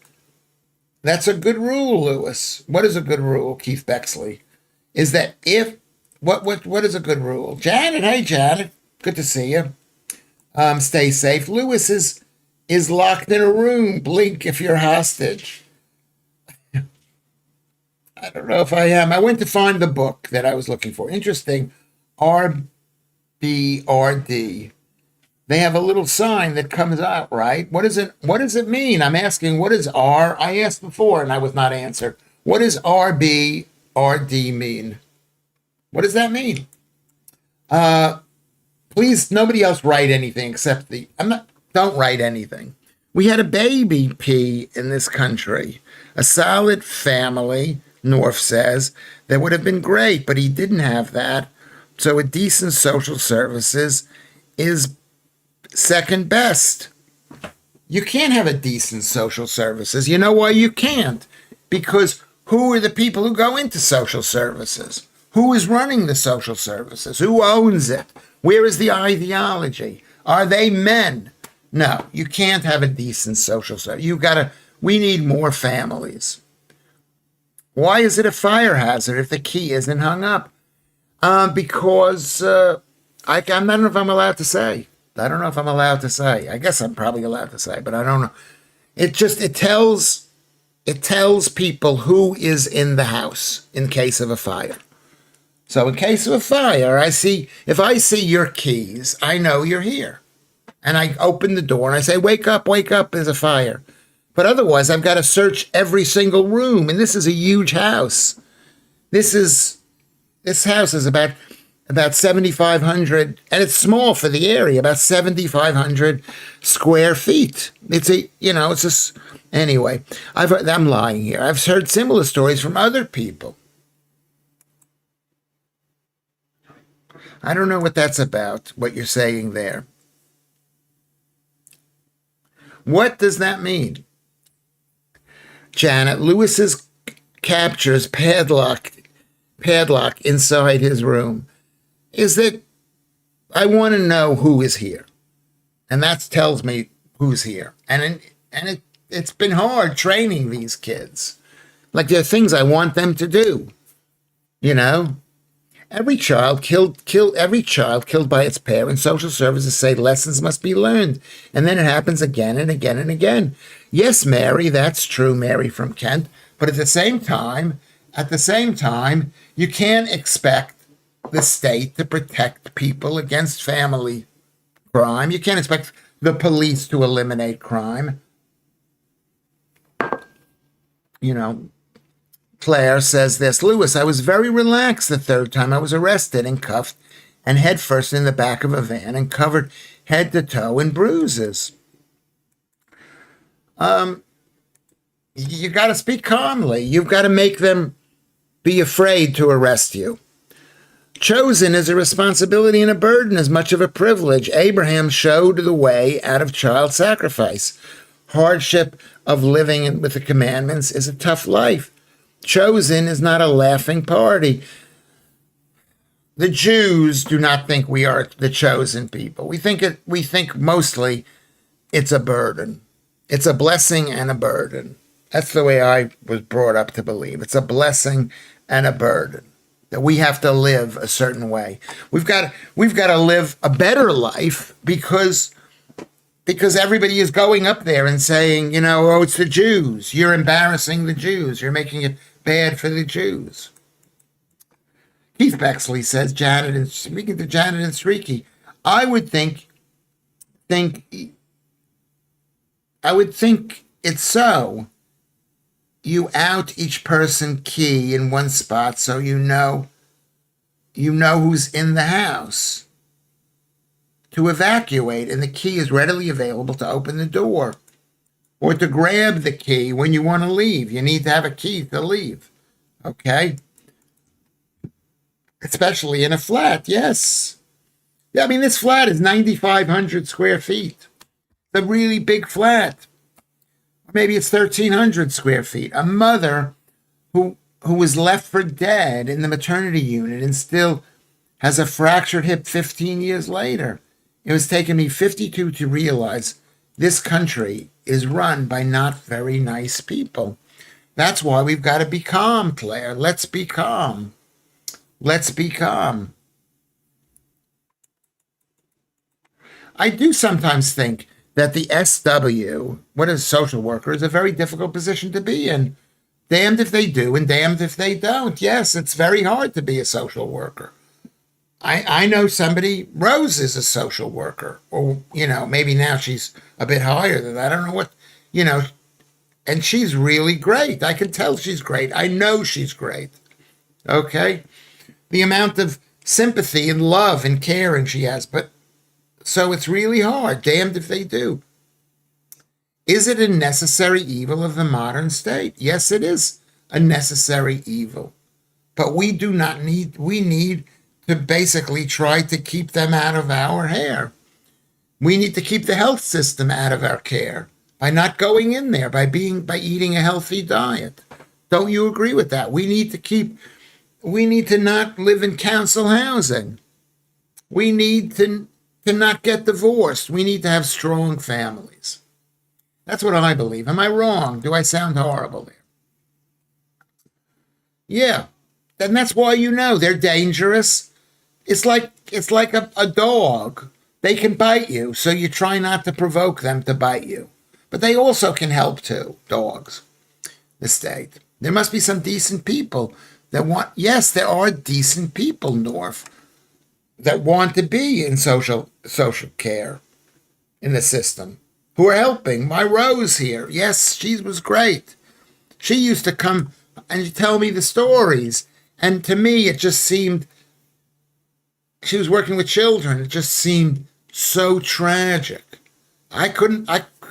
That's a good rule, Lewis. What is a good rule, Keith Bexley? Is that if, what is a good rule? Janet, hey, Janet, good to see you. Stay safe. Lewis is locked in a room. Blink if you're hostage. I don't know if I am. I went to find the book that I was looking for. Interesting. RBRD. They have a little sign that comes out, right? What does it mean? I'm asking, what is R? I asked before and I was not answered. What does RBRD mean? What does that mean? Please, nobody else write anything except don't write anything. We had a baby pee in this country. A solid family, North says, that would have been great, but he didn't have that. So a decent social services is second best. You can't have a decent social services. You know why you can't? Because who are the people who go into social services? Who is running the social services? Who owns it? Where is the ideology? Are they men? No, you can't have a decent social service. We need more families. Why is it a fire hazard if the key isn't hung up? Because I don't know if I'm allowed to say. I don't know if I'm allowed to say. I guess I'm probably allowed to say, but I don't know. It tells people who is in the house in case of a fire. So in case of a fire, if I see your keys, I know you're here. And I open the door and I say, wake up, there's a fire. But otherwise, I've got to search every single room. And this is a huge house. This house is about 7,500, and it's small for the area, about 7,500 square feet. Anyway, I'm lying here. I've heard similar stories from other people. I don't know what that's about, what you're saying there. What does that mean? Janet, Lewis's captures padlock inside his room. Is that I want to know who is here. And that tells me who's here. And it's been hard training these kids. Like, there are things I want them to do. Every child killed by its parents. Social services say lessons must be learned. And then it happens again and again and again. Yes, Mary, that's true, Mary from Kent. But at the same time, you can't expect the state to protect people against family crime. You can't expect the police to eliminate crime. Claire says this, Lewis, I was very relaxed the third time I was arrested and cuffed and headfirst in the back of a van and covered head to toe in bruises. You got to speak calmly. You've got to make them be afraid to arrest you. Chosen is a responsibility and a burden as much of a privilege. Abraham showed the way out of child sacrifice. Hardship of living with the commandments is a tough life. Chosen is not a laughing party. The Jews do not think we are the chosen people. We think mostly it's a burden. It's a blessing and a burden. That's the way I was brought up to believe. It's a blessing and a burden that we have to live a certain way. We've got to live a better life because everybody is going up there and saying, oh, it's the Jews. You're embarrassing the Jews. You're making it bad for the Jews. Keith Bexley says, speaking to Janet and Sriki, I would think it's so. You out each person key in one spot so you know who's in the house to evacuate, and the key is readily available to open the door or to grab the key when you want to leave. You need to have a key to leave. Okay? Especially in a flat, yes. Yeah, I mean, this flat is 9,500 square feet. It's a really big flat. Maybe it's 1,300 square feet. A mother who was left for dead in the maternity unit and still has a fractured hip 15 years later. It was taking me 52 to realize this country is run by not very nice people. That's why we've got to be calm, Claire. Let's be calm. Let's be calm. I do sometimes think that the SW, what is social worker, is a very difficult position to be in. Damned if they do and damned if they don't. Yes, it's very hard to be a social worker. I know somebody, Rose is a social worker, or, maybe now she's a bit higher than that. I don't know what, and she's really great. I can tell she's great. I know she's great. Okay? The amount of sympathy and love and caring she has, but so it's really hard. Damned if they do. Is it a necessary evil of the modern state? Yes, it is a necessary evil. But we need to basically try to keep them out of our hair. We need to keep the health system out of our care by not going in there, by eating a healthy diet. Don't you agree with that? We need to not live in council housing. We need to not get divorced. We need to have strong families. That's what I believe. Am I wrong? Do I sound horrible there? Yeah. And that's why they're dangerous. It's like a dog. They can bite you, so you try not to provoke them to bite you. But they also can help too, dogs, the state. There must be some decent people that want, yes, there are decent people, North, that want to be in social care in the system, who are helping. My Rose here, yes, she was great. She used to come and tell me the stories, and to me it just seemed, she was working with children, it just seemed so tragic. I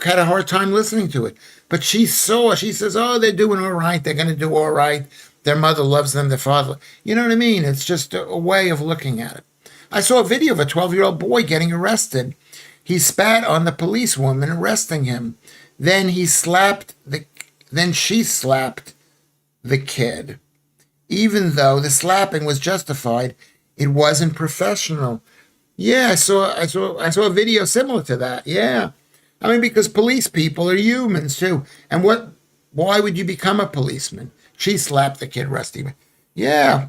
had a hard time listening to it, but she says, oh, they're doing all right, they're going to do all right, their mother loves them, their father, you know what I mean? It's just a way of looking at it. I saw a video of a 12-year-old boy getting arrested. He spat on the policewoman arresting him. Then she slapped the kid. Even though the slapping was justified, it wasn't professional. Yeah, I saw a video similar to that. Yeah. I mean, because police people are humans too. And why would you become a policeman? She slapped the kid, Rusty. Yeah.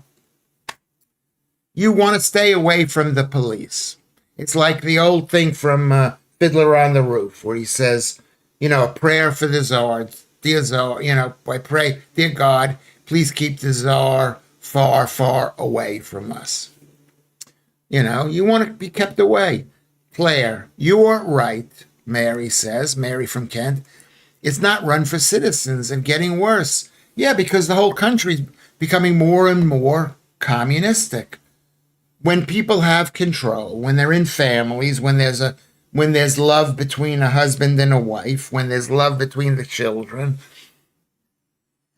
You want to stay away from the police. It's like the old thing from Fiddler on the Roof, where he says, a prayer for the czar. Dear czar, I pray, dear God, please keep the czar far, far away from us. You want to be kept away. Claire, you are right, Mary says, Mary from Kent. It's not run for citizens and getting worse. Yeah, because the whole country's becoming more and more communistic. When people have control, when they're in families, when there's love between a husband and a wife, when there's love between the children,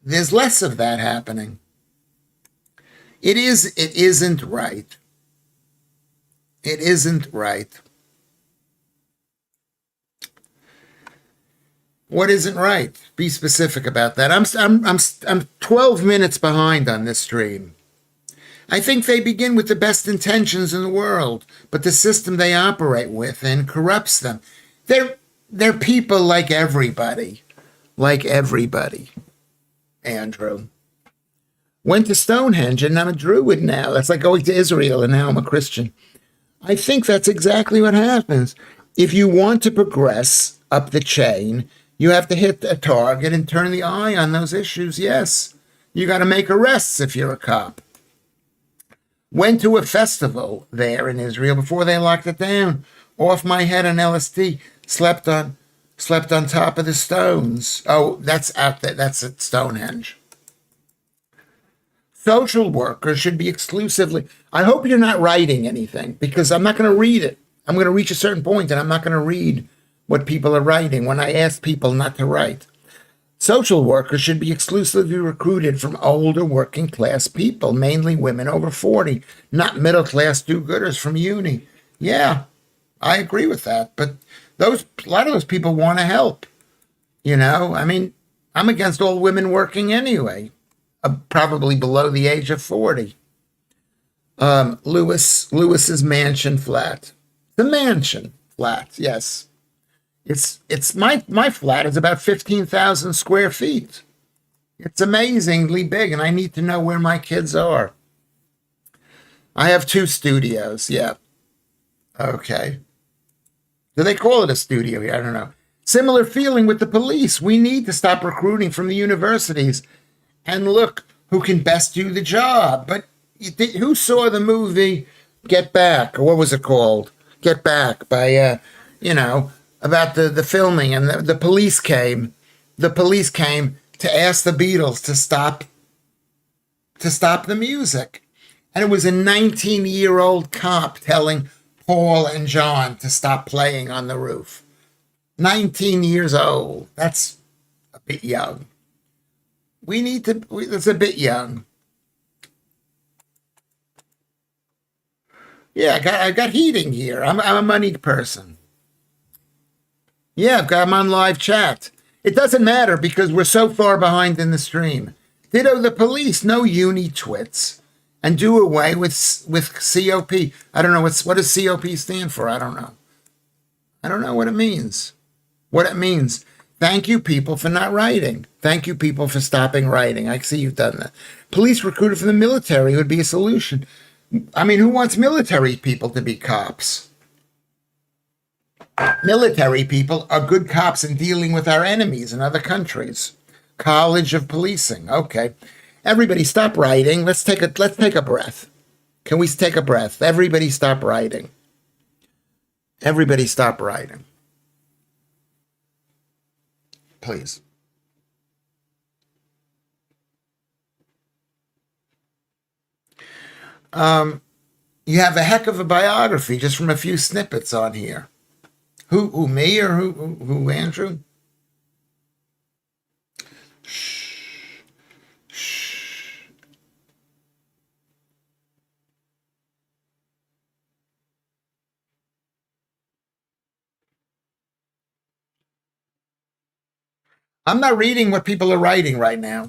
There's less of that happening. It isn't right. It isn't right. What isn't right? Be specific about that. I'm 12 minutes behind on this stream. I think they begin with the best intentions in the world, but the system they operate within corrupts them. They're people like everybody. Like everybody. Andrew. Went to Stonehenge and I'm a Druid now. That's like going to Israel and now I'm a Christian. I think that's exactly what happens. If you want to progress up the chain, you have to hit a target and turn the eye on those issues. Yes. You got to make arrests if you're a cop. Went to a festival there in Israel before they locked it down. Off my head on LSD. Slept on top of the stones. Oh, that's out there. That's at Stonehenge. Social workers should be exclusively. I hope you're not writing anything because I'm not going to read it. I'm going to reach a certain point and I'm not going to read what people are writing when I ask people not to write. Social workers should be exclusively recruited from older working class people, mainly women over 40, not middle class do-gooders from uni. Yeah, I agree with that. But a lot of those people want to help. I mean, I'm against all women working anyway, probably below the age of 40. Lewis's mansion flat. The mansion flat, yes. It's my flat is about 15,000 square feet. It's amazingly big, and I need to know where my kids are. I have 2 studios. Yeah. Okay. Do they call it a studio here? I don't know. Similar feeling with the police. We need to stop recruiting from the universities and look who can best do the job. But who saw the movie Get Back? Or what was it called? Get Back by, about the filming. And the police came. The police came to ask the Beatles to stop the music. And it was a 19-year-old cop telling Paul and John to stop playing on the roof. 19 years old. That's a bit young. It's a bit young. Yeah, I got heating here. I'm a moneyed person. Yeah, I'm on live chat. It doesn't matter because we're so far behind in the stream. Ditto the police, no uni twits. And do away with COP. I don't know what does COP stand for? I don't know. I don't know what it means. Thank you, people, for not writing. Thank you, people, for stopping writing. I see you've done that. Police recruited from the military would be a solution. I mean, who wants military people to be cops? Military people are good cops in dealing with our enemies in other countries. College of Policing. Okay. Everybody stop writing. Let's take a breath. Can we take a breath? Everybody stop writing. Everybody stop writing. Please. You have a heck of a biography just from a few snippets on here. Who me or who Andrew? Shh. Shh. I'm not reading what people are writing right now.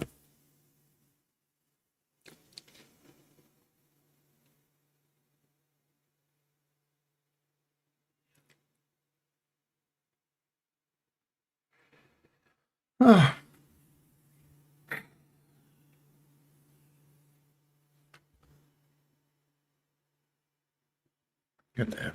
Oh. Get that.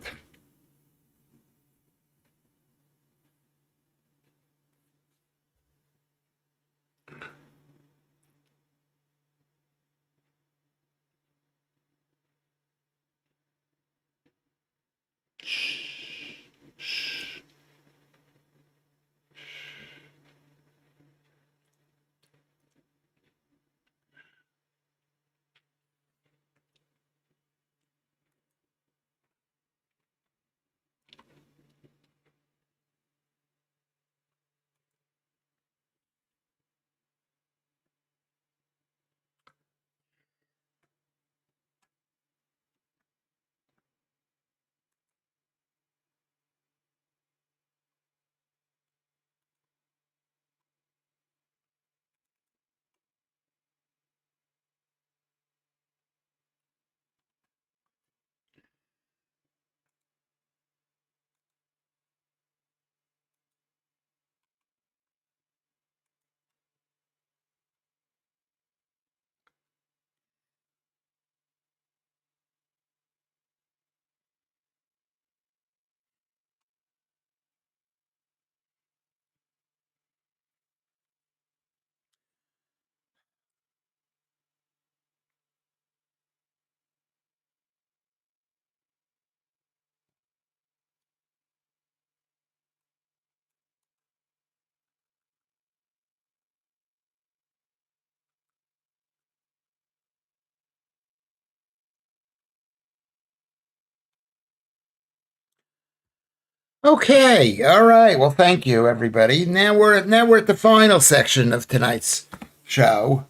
Okay, all right. Well, thank you, everybody. Now we're at the final section of tonight's show.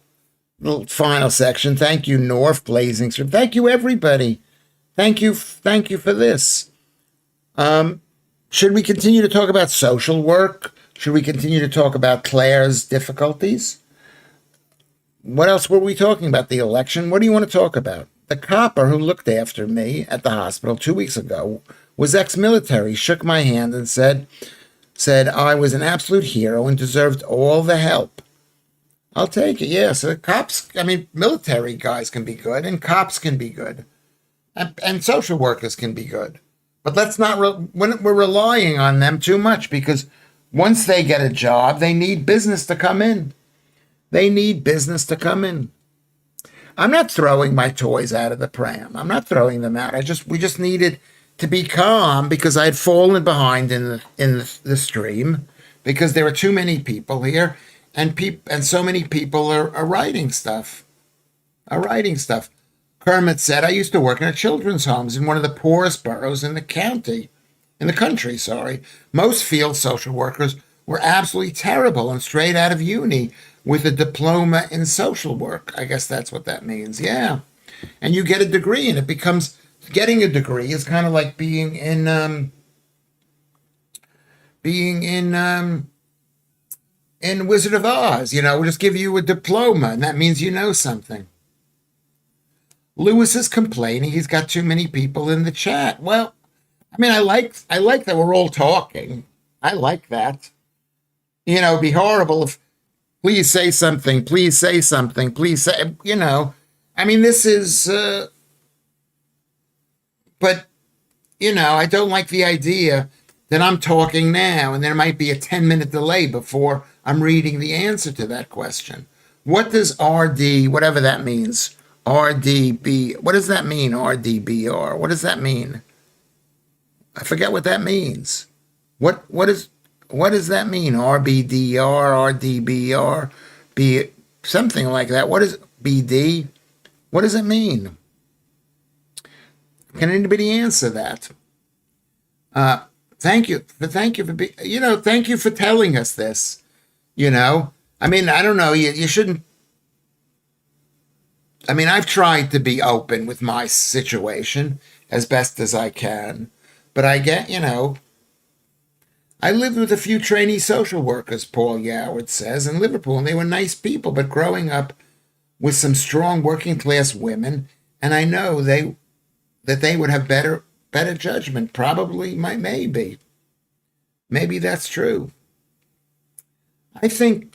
Little final section. Thank you, North Blazing Stream. Thank you, everybody. Thank you for this. Should we continue to talk about social work? Should we continue to talk about Claire's difficulties? What else were we talking about? The election? What do you want to talk about? The copper who looked after me at the hospital 2 weeks ago was ex-military, shook my hand and said I was an absolute hero and deserved all the help. I'll take it. Yeah, so cops, I mean, military guys can be good and cops can be good and social workers can be good. But let's not, when we're relying on them too much because once they get a job, they need business to come in. They need business to come in. I'm not throwing my toys out of the pram. I'm not throwing them out. We just needed to be calm because I had fallen behind in the stream because there were too many people here and so many people are writing stuff. Kermit said I used to work in a children's homes in one of the poorest boroughs in the country, sorry. Most field social workers were absolutely terrible and straight out of uni with a diploma in social work. I guess that's what that means. Yeah. And you get a degree and it becomes getting a degree is kind of like being in Wizard of Oz, we'll just give you a diploma and that means you know something. Lewis is complaining he's got too many people in the chat. Well, I mean, I like that we're all talking. I like that. It'd be horrible if please say something, please say something, please say, I mean, this is, but, I don't like the idea that I'm talking now and there might be a 10-minute delay before I'm reading the answer to that question. What does RD, whatever that means, RDB, what does that mean, RDBR? What does that mean? I forget what that means. What does that mean? RBDR, RDBR, B, something like that. What is BD? What does it mean? Can anybody answer that? Thank you for thank you for telling us this. I mean, I don't know. You shouldn't. I mean, I've tried to be open with my situation as best as I can, but I get, I lived with a few trainee social workers, Paul Yoward says, in Liverpool, and they were nice people, but growing up with some strong working class women, and I know that they would have better judgment. Probably, maybe that's true. I think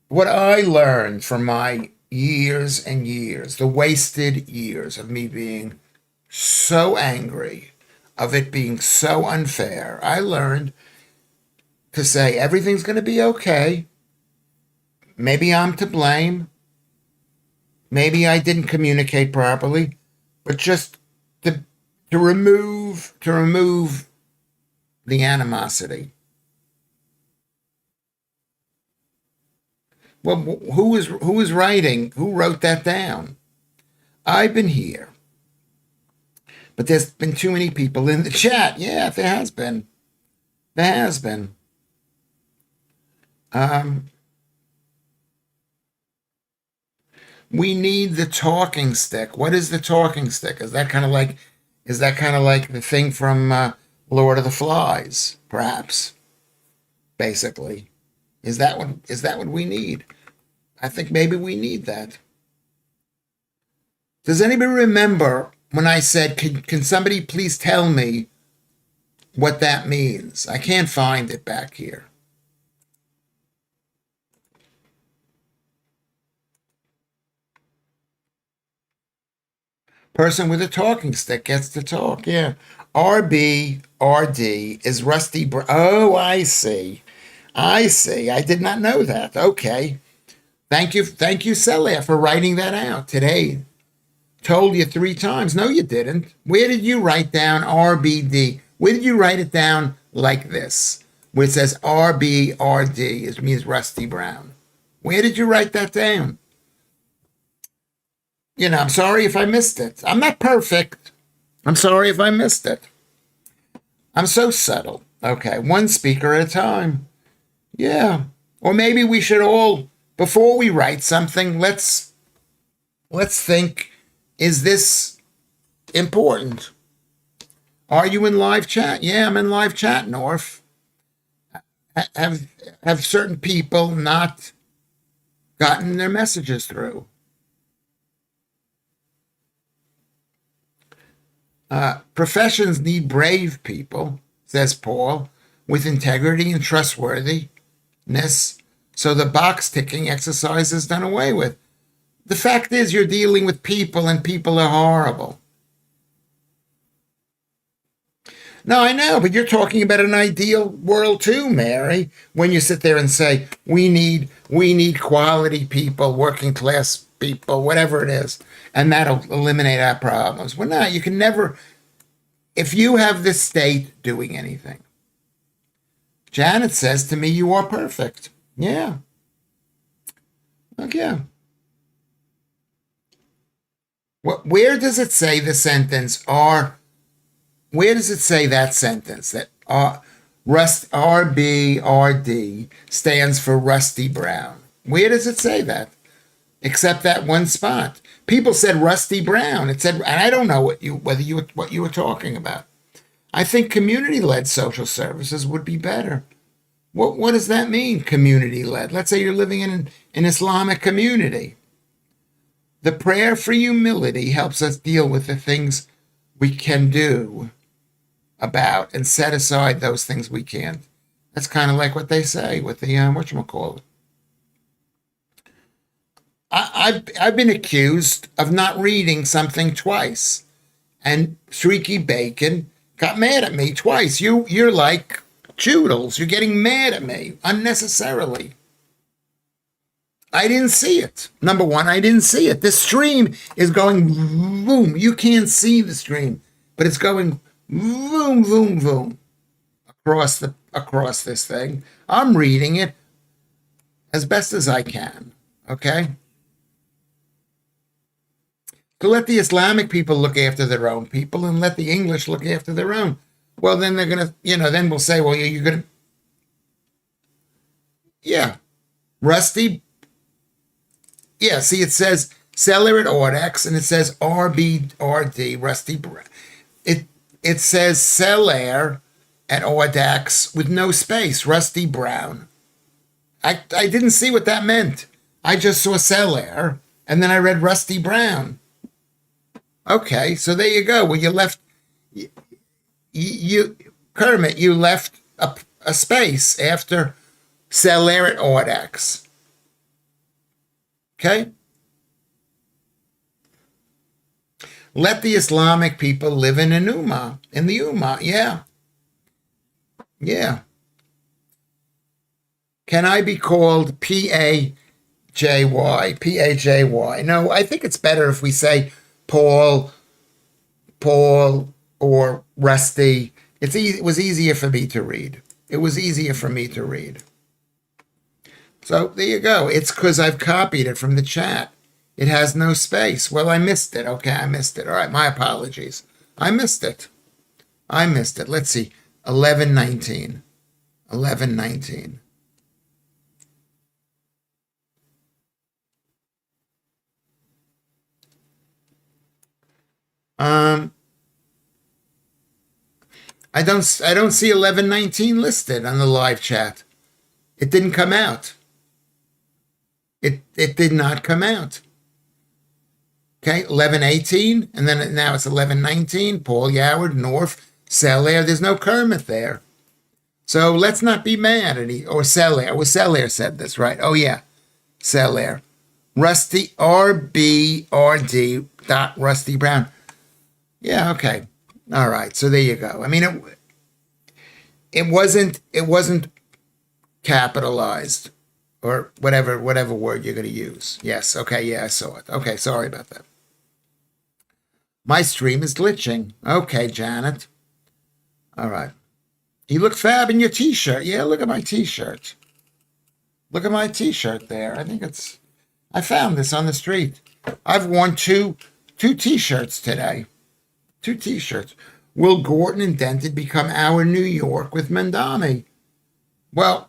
what I learned from my years and years, the wasted years of me being so angry, of it being so unfair, I learned to say everything's going to be okay. Maybe I'm to blame. Maybe I didn't communicate properly, but just to remove the animosity. Well, who was writing? Who wrote that down? I've been here, but there's been too many people in the chat. Yeah, there has been. There has been. We need the talking stick. What is the talking stick? Is that kind of like the thing from Lord of the Flies, perhaps? Basically, is that what we need? I think maybe we need that. Does anybody remember when I said, can somebody please tell me what that means? I can't find it back here. Person with a talking stick gets to talk. Yeah. RD is Rusty. Oh, I see. I did not know that. Okay. Thank you, Celia, for writing that out today. Told you 3 times. No, you didn't. Where did you write down RBD? Where did you write it down like this? Where it says RBRD, it means Rusty Brown. Where did you write that down? I'm sorry if I missed it. I'm not perfect. I'm sorry if I missed it. I'm so subtle. Okay, one speaker at a time. Yeah. Or maybe we should all, before we write something, let's think, is this important? Are you in live chat? Yeah, I'm in live chat, North. Have certain people not gotten their messages through? Professions need brave people, says Paul, with integrity and trustworthiness, so the box ticking exercise is done away with. The fact is, you're dealing with people, and people are horrible. No, I know, but you're talking about an ideal world too, Mary. When you sit there and say we need quality people, working class people, whatever it is, and that'll eliminate our problems. Well, no, you can never. If you have the state doing anything, Janet says to me, "You are perfect." Yeah, okay. Where does it say the sentence are? Where does it say that sentence that RBRD stands for Rusty Brown? Where does it say that? Except that one spot. People said Rusty Brown. It said, and I don't know what you were talking about. I think community-led social services would be better. What does that mean, community-led? Let's say you're living in an Islamic community. The prayer for humility helps us deal with the things we can do about and set aside those things we can't. That's kind of like what they say with the whatchamacallit. I've been accused of not reading something twice, and Shrieky Bacon got mad at me twice. You're like Joodles. You're getting mad at me unnecessarily. I didn't see it. Number one, I didn't see it. This stream is going boom. You can't see the stream, but it's going boom, boom, boom across this thing. I'm reading it as best as I can. Okay. To let the Islamic people look after their own people and let the English look after their own. Well, then they're gonna, then we'll say, well, you're gonna, yeah, Rusty. Yeah, see, it says seller at Audax, and it says RBRD, Rusty. It says seller at Audax with no space, Rusty Brown. I didn't see what that meant. I just saw seller, and then I read Rusty Brown. Okay, so there you go. Well, you left, you Kermit, you left a space after seller at Audax. Okay? Let the Islamic people live in the Ummah. Yeah. Yeah. Can I be called Pajy? Pajy. No, I think it's better if we say Paul, or Rusty. It was easier for me to read. So there you go. It's because I've copied it from the chat. It has no space. Well, I missed it. Okay, I missed it. All right, my apologies. I missed it. Let's see. 11:19. 11:19. I don't see 11:19 listed on the live chat. It didn't come out. It did not come out. Okay, 11:18, and then now it's 11:19. Paul Yoward, North, Sellair. There's no Kermit there. So let's not be mad at or Sellair. Well, Sellair said this, right? Oh yeah, Sellair. Rusty RBRD dot Rusty Brown. Yeah, okay. All right. So there you go. I mean, it wasn't capitalized or whatever word you're going to use. Yes. Okay. Yeah, I saw it. Okay. Sorry about that. My stream is glitching. Okay, Janet. All right. You look fab in your t-shirt. Yeah, look at my t-shirt. Look at my t-shirt there. I found this on the street. I've worn two t-shirts today. 2 t-shirts. Will Gorton and Denton become our New York with Mandami? Well,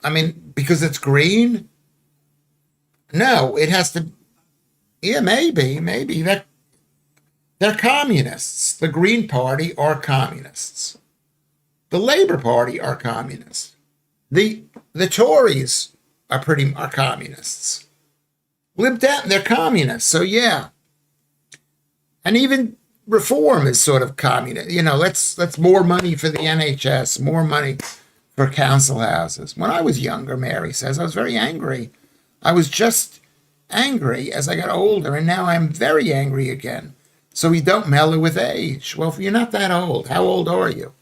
I mean, because it's green? No, it has to. Yeah, maybe that they're communists. The Green Party are communists. The Labor Party are communists. The Tories are communists. Lib Dem, they're communists. So yeah, and even reform is sort of communist. Let's more money for the NHS, more money for council houses. When I was younger, Mary says, I was very angry. I was just angry as I got older, and now I'm very angry again. So we don't mellow with age. Well, if you're not that old, how old are you?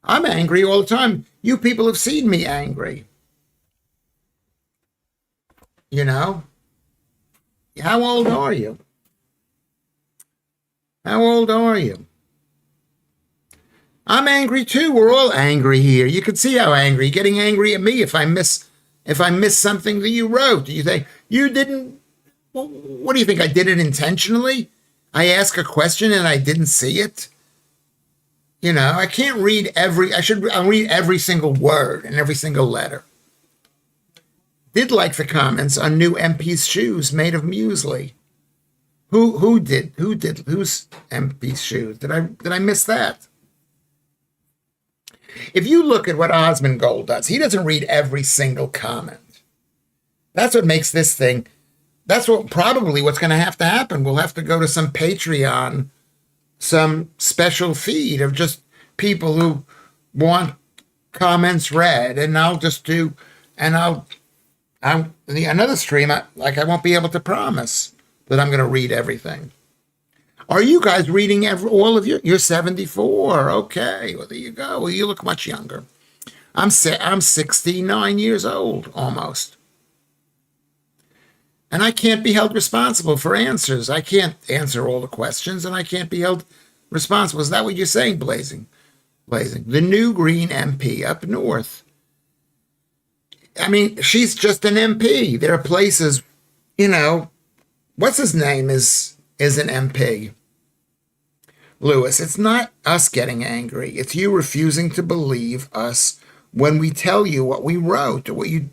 I'm angry all the time. You people have seen me angry. You know? How old are you? How old are you? I'm angry too. We're all angry here. You can see how angry. Getting angry at me if I miss something that you wrote. Do you think you didn't? What do you think? I did it intentionally? I ask a question and I didn't see it. I can't read I'll read every single word and every single letter. Did like the comments on new MP's shoes made of muesli. Whose MP's shoes? Did I miss that? If you look at what Osmond Gold does, he doesn't read every single comment. That's what makes this thing. That's probably what's going to happen. We'll have to go to some Patreon, some special feed of just people who want comments read, and I'll just do, and another stream. I won't be able to promise that I'm going to read everything. Are you guys reading all of you're 74? Okay, well there you go. Well, you look much younger. I'm 69 years old almost. And I can't be held responsible for answers. I can't answer all the questions, and I can't be held responsible. Is that what you're saying, Blazing? The new Green MP up north. I mean, she's just an MP. There are places, what's his name is an MP. Lewis, it's not us getting angry. It's you refusing to believe us when we tell you what we wrote or what you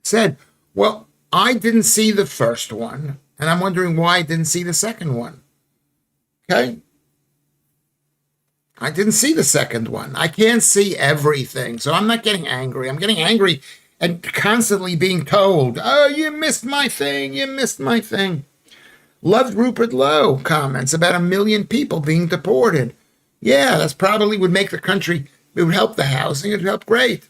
said. Well, I didn't see the first one, and I'm wondering why I didn't see the second one. Okay? I didn't see the second one. I can't see everything, so I'm not getting angry. I'm getting angry and constantly being told, oh, you missed my thing, you missed my thing. Loved Rupert Lowe comments about 1 million people being deported. Yeah, that's probably would make the country, it would help the housing, it would help great.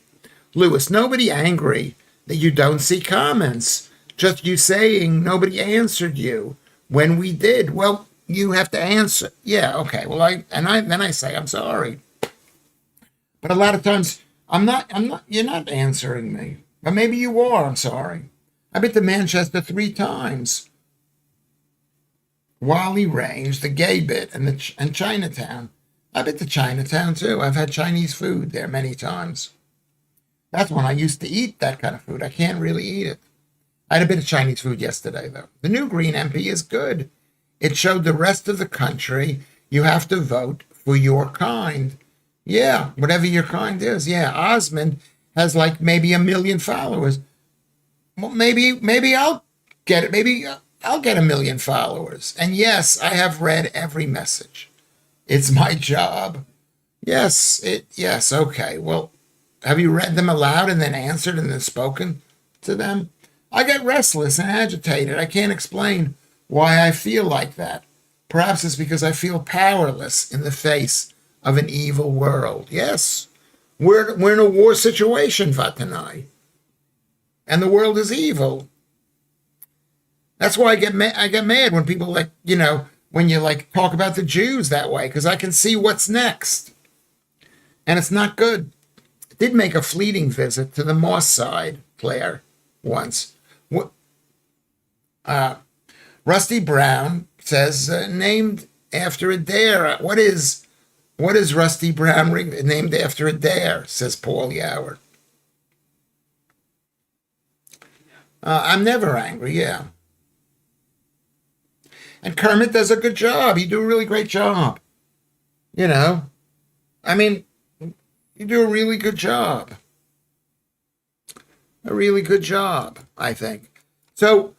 Lewis, nobody angry that you don't see comments. Just you saying nobody answered you when we did. Well, you have to answer. Yeah, okay. Well, then I say I'm sorry. But a lot of times you're not answering me. But maybe you are, I'm sorry. I've been to Manchester 3 times. Wally Range, the Gay Bit, and Chinatown. I've been to Chinatown too. I've had Chinese food there many times. That's when I used to eat that kind of food. I can't really eat it. I had a bit of Chinese food yesterday, though. The new Green MP is good. It showed the rest of the country you have to vote for your kind. Yeah, whatever your kind is. Yeah, Osmond has like maybe 1 million followers. Well, maybe I'll get it. Maybe I'll get 1 million followers. And yes, I have read every message. It's my job. Yes, okay. Well, have you read them aloud and then answered and then spoken to them? I get restless and agitated. I can't explain why I feel like that. Perhaps it's because I feel powerless in the face of an evil world. Yes, we're in a war situation, Vatanai. And the world is evil. That's why I get mad when people when you talk about the Jews that way, because I can see what's next. And it's not good. I did make a fleeting visit to the Moss side, Claire, once. Rusty Brown says, named after a dare. What is Rusty Brown named after a dare, says Paul Yoward. I'm never angry, yeah. And Kermit does a good job. You do a really great job. You know, I mean, you do a really good job. A really good job, I think. So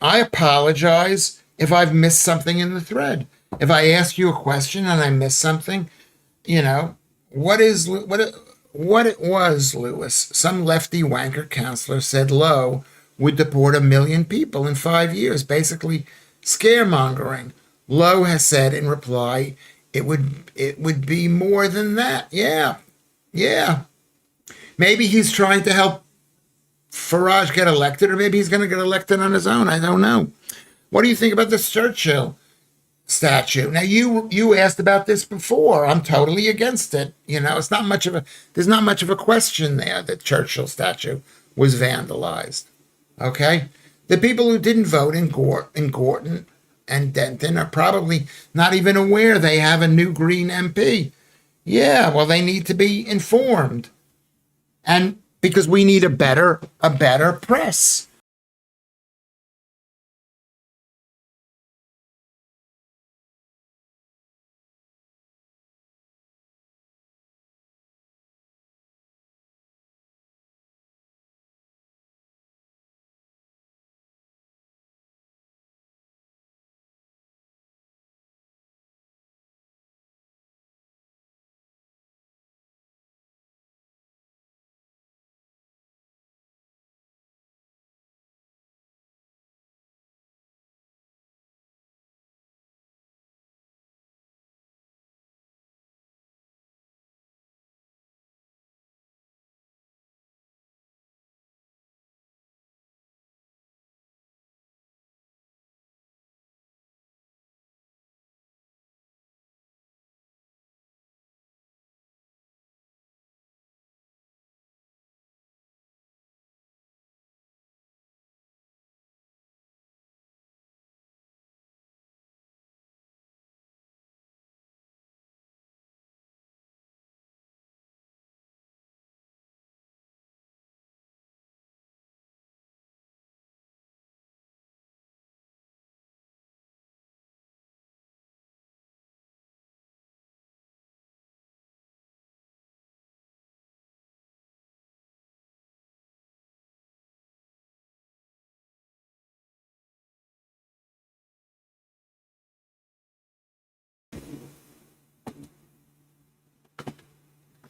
I apologize if I've missed something in the thread. If I ask you a question and I miss something, you know, what it was, Lewis? Some lefty wanker counselor said Lowe would deport 1 million people in 5 years, basically scaremongering. Lowe has said in reply, it would be more than that. Yeah, yeah. Maybe he's trying to help Farage get elected, or maybe he's going to get elected on his own. I don't know. What do you think about the Churchill statue? Now you asked about this before. I'm totally against it. You know, it's not much of a there's not much of a question there that Churchill statue was vandalized. Okay, the people who didn't vote in Gorton and Denton are probably not even aware they have a new Green MP. Yeah, well, they need to be informed, and because we need a better press.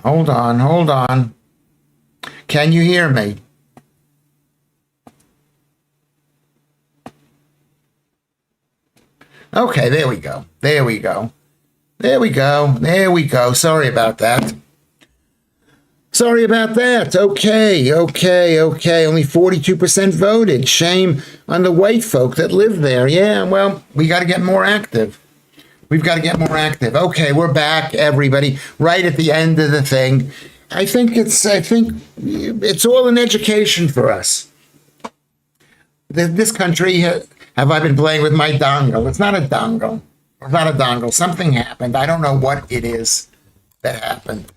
Hold on, hold on. Can you hear me? Okay, there we go. There we go. There we go. There we go. Sorry about that. Sorry about that. Okay, okay, okay. Only 42% voted. Shame on the white folk that live there. Yeah, well, we got to get more active. We've got to get more active. Okay, we're back, everybody. Right at the end of the thing. I think it's all an education for us. This country, have I been playing with my dongle? It's not a dongle. It's not a dongle. Something happened. I don't know what it is that happened.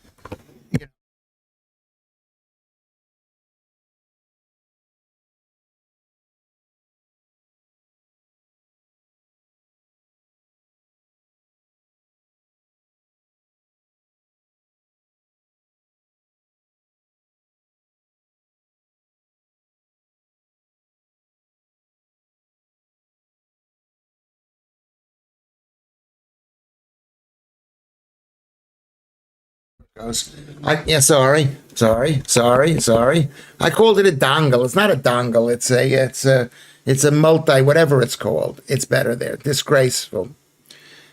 Goes. Yeah, sorry. I called it a dongle. It's not a dongle. It's a multi whatever it's called. It's better there. Disgraceful.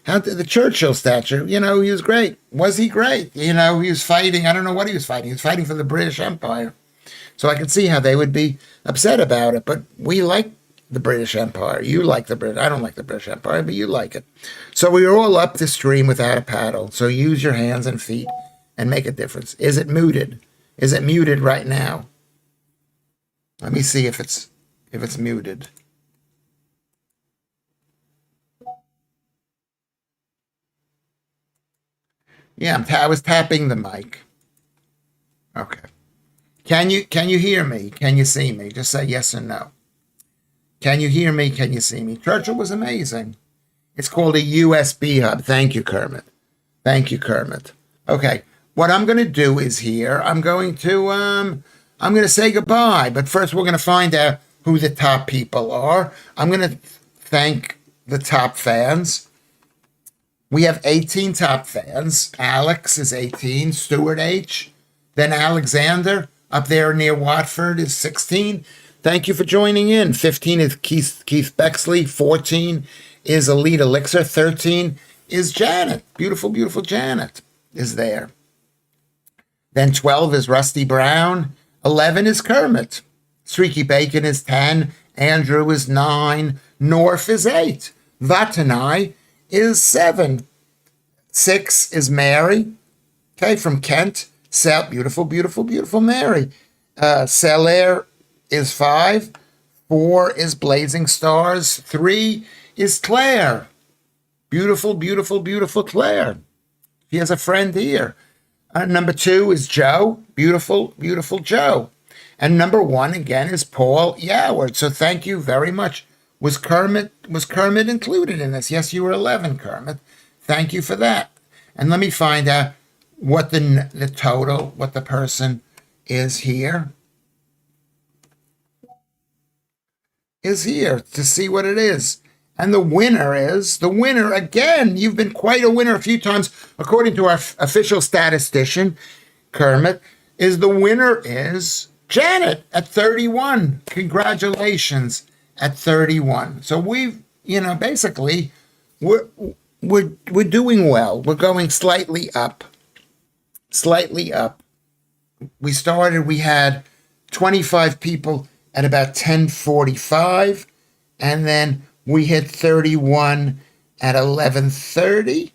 How the Churchill statue? You know, he was great. Was he great? You know, he was fighting. I don't know what he was fighting. He was fighting for the British Empire. So I can see how they would be upset about it. But we like the British Empire. You like the British. I don't like the British Empire, but you like it. So we are all up the stream without a paddle. So use your hands and feet and make a difference. Is it muted? Is it muted right now? Let me see if it's muted. Yeah, I was tapping the mic. Okay. Can you hear me? Can you see me? Just say yes or no. Can you hear me? Can you see me? Churchill was amazing. It's called a USB hub. Thank you, Kermit. Thank you, Kermit. Okay, what I'm going to do is here, I'm going to say goodbye, but first we're going to find out who the top people are. I'm going to thank the top fans. We have 18 top fans. Alex is 18, Stuart H. Then Alexander up there near Watford is 16. Thank you for joining in. 15 is Keith Bexley. 14 is Elite Elixir. 13 is Janet. Beautiful, beautiful Janet is there. Then 12 is Rusty Brown. 11 is Kermit. Streaky Bacon is 10. Andrew is 9. Norf is 8. Vatanai is 7. 6 is Mary, okay, from Kent. Beautiful, beautiful, beautiful Mary. Selaire is 5. 4 is Blazing Stars. 3 is Claire. Beautiful, beautiful, beautiful Claire. She has a friend here. Number 2 is Joe. Beautiful, beautiful Joe. And number 1 again is Paul Yoward. So thank you very much. Was Kermit included in this? Yes, you were 11, Kermit. Thank you for that. And let me find out what the total, what the person is here. Is here to see what it is. And the winner again, you've been quite a winner a few times, according to our official statistician, Kermit, the winner is Janet at 31. Congratulations at 31. So we've, basically, we're doing well. We're going slightly up. Slightly up. We had 25 people at about 10:45, and then we hit 31 at 11:30,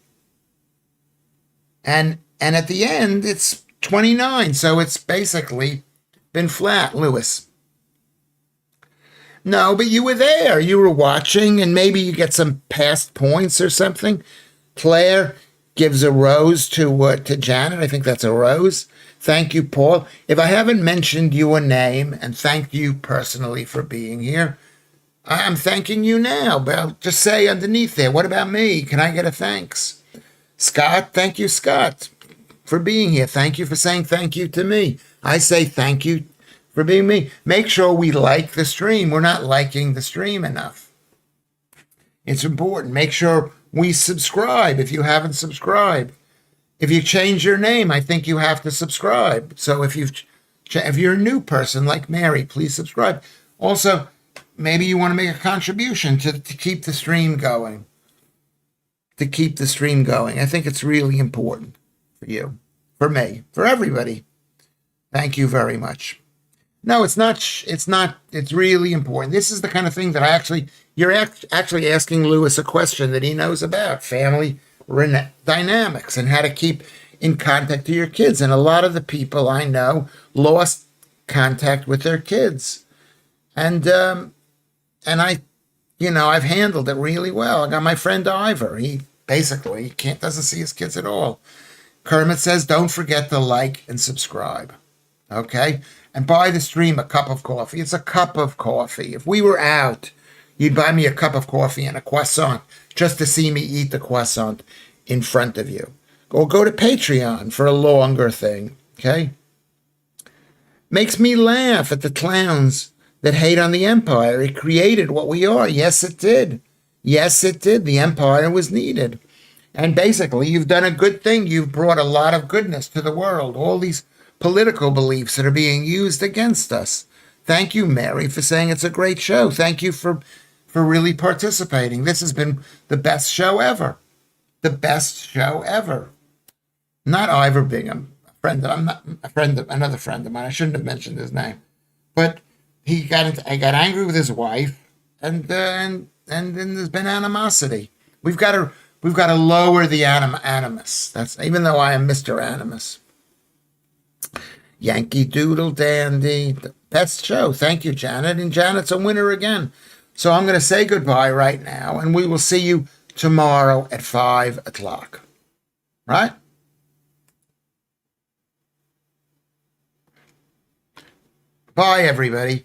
and at the end it's 29. So it's basically been flat, Lewis. No, but you were there. You were watching, and maybe you get some past points or something. Claire gives a rose to Janet. I think that's a rose. Thank you, Paul. If I haven't mentioned your name, and thank you personally for being here, I'm thanking you now. But just say underneath there, what about me? Can I get a thanks? Scott, thank you, Scott, for being here. Thank you for saying thank you to me. I say thank you for being me. Make sure we like the stream. We're not liking the stream enough. It's important. Make sure we subscribe if you haven't subscribed. If you change your name, I think you have to subscribe. So if you're a new person like Mary, please subscribe. Also, maybe you want to make a contribution to keep the stream going. To keep the stream going. I think it's really important for you, for me, for everybody. Thank you very much. No, it's not. It's really important. This is the kind of thing that you're actually asking Lewis a question that he knows about family dynamics and how to keep in contact with your kids. And a lot of the people I know lost contact with their kids. And I've handled it really well. I got my friend Ivor. He basically doesn't see his kids at all. Kermit says, don't forget to like and subscribe. Okay? And buy the stream a cup of coffee. It's a cup of coffee. If we were out, you'd buy me a cup of coffee and a croissant just to see me eat the croissant in front of you. Or go to Patreon for a longer thing. Okay? Makes me laugh at the clowns that hate on the empire. It created what we are. Yes, it did. Yes, it did. The empire was needed. And basically, you've done a good thing. You've brought a lot of goodness to the world. All these political beliefs that are being used against us. Thank you, Mary, for saying it's a great show. Thank you for really participating. This has been the best show ever. The best show ever. Not Ivor Bingham, another friend of mine. I shouldn't have mentioned his name. But I got angry with his wife, and then there's been animosity. We've got to lower the animus. That's even though I am Mr. Animus. Yankee Doodle Dandy. Best show. Thank you, Janet. And Janet's a winner again. So I'm going to say goodbye right now, and we will see you tomorrow at 5 o'clock. Right? Bye, everybody.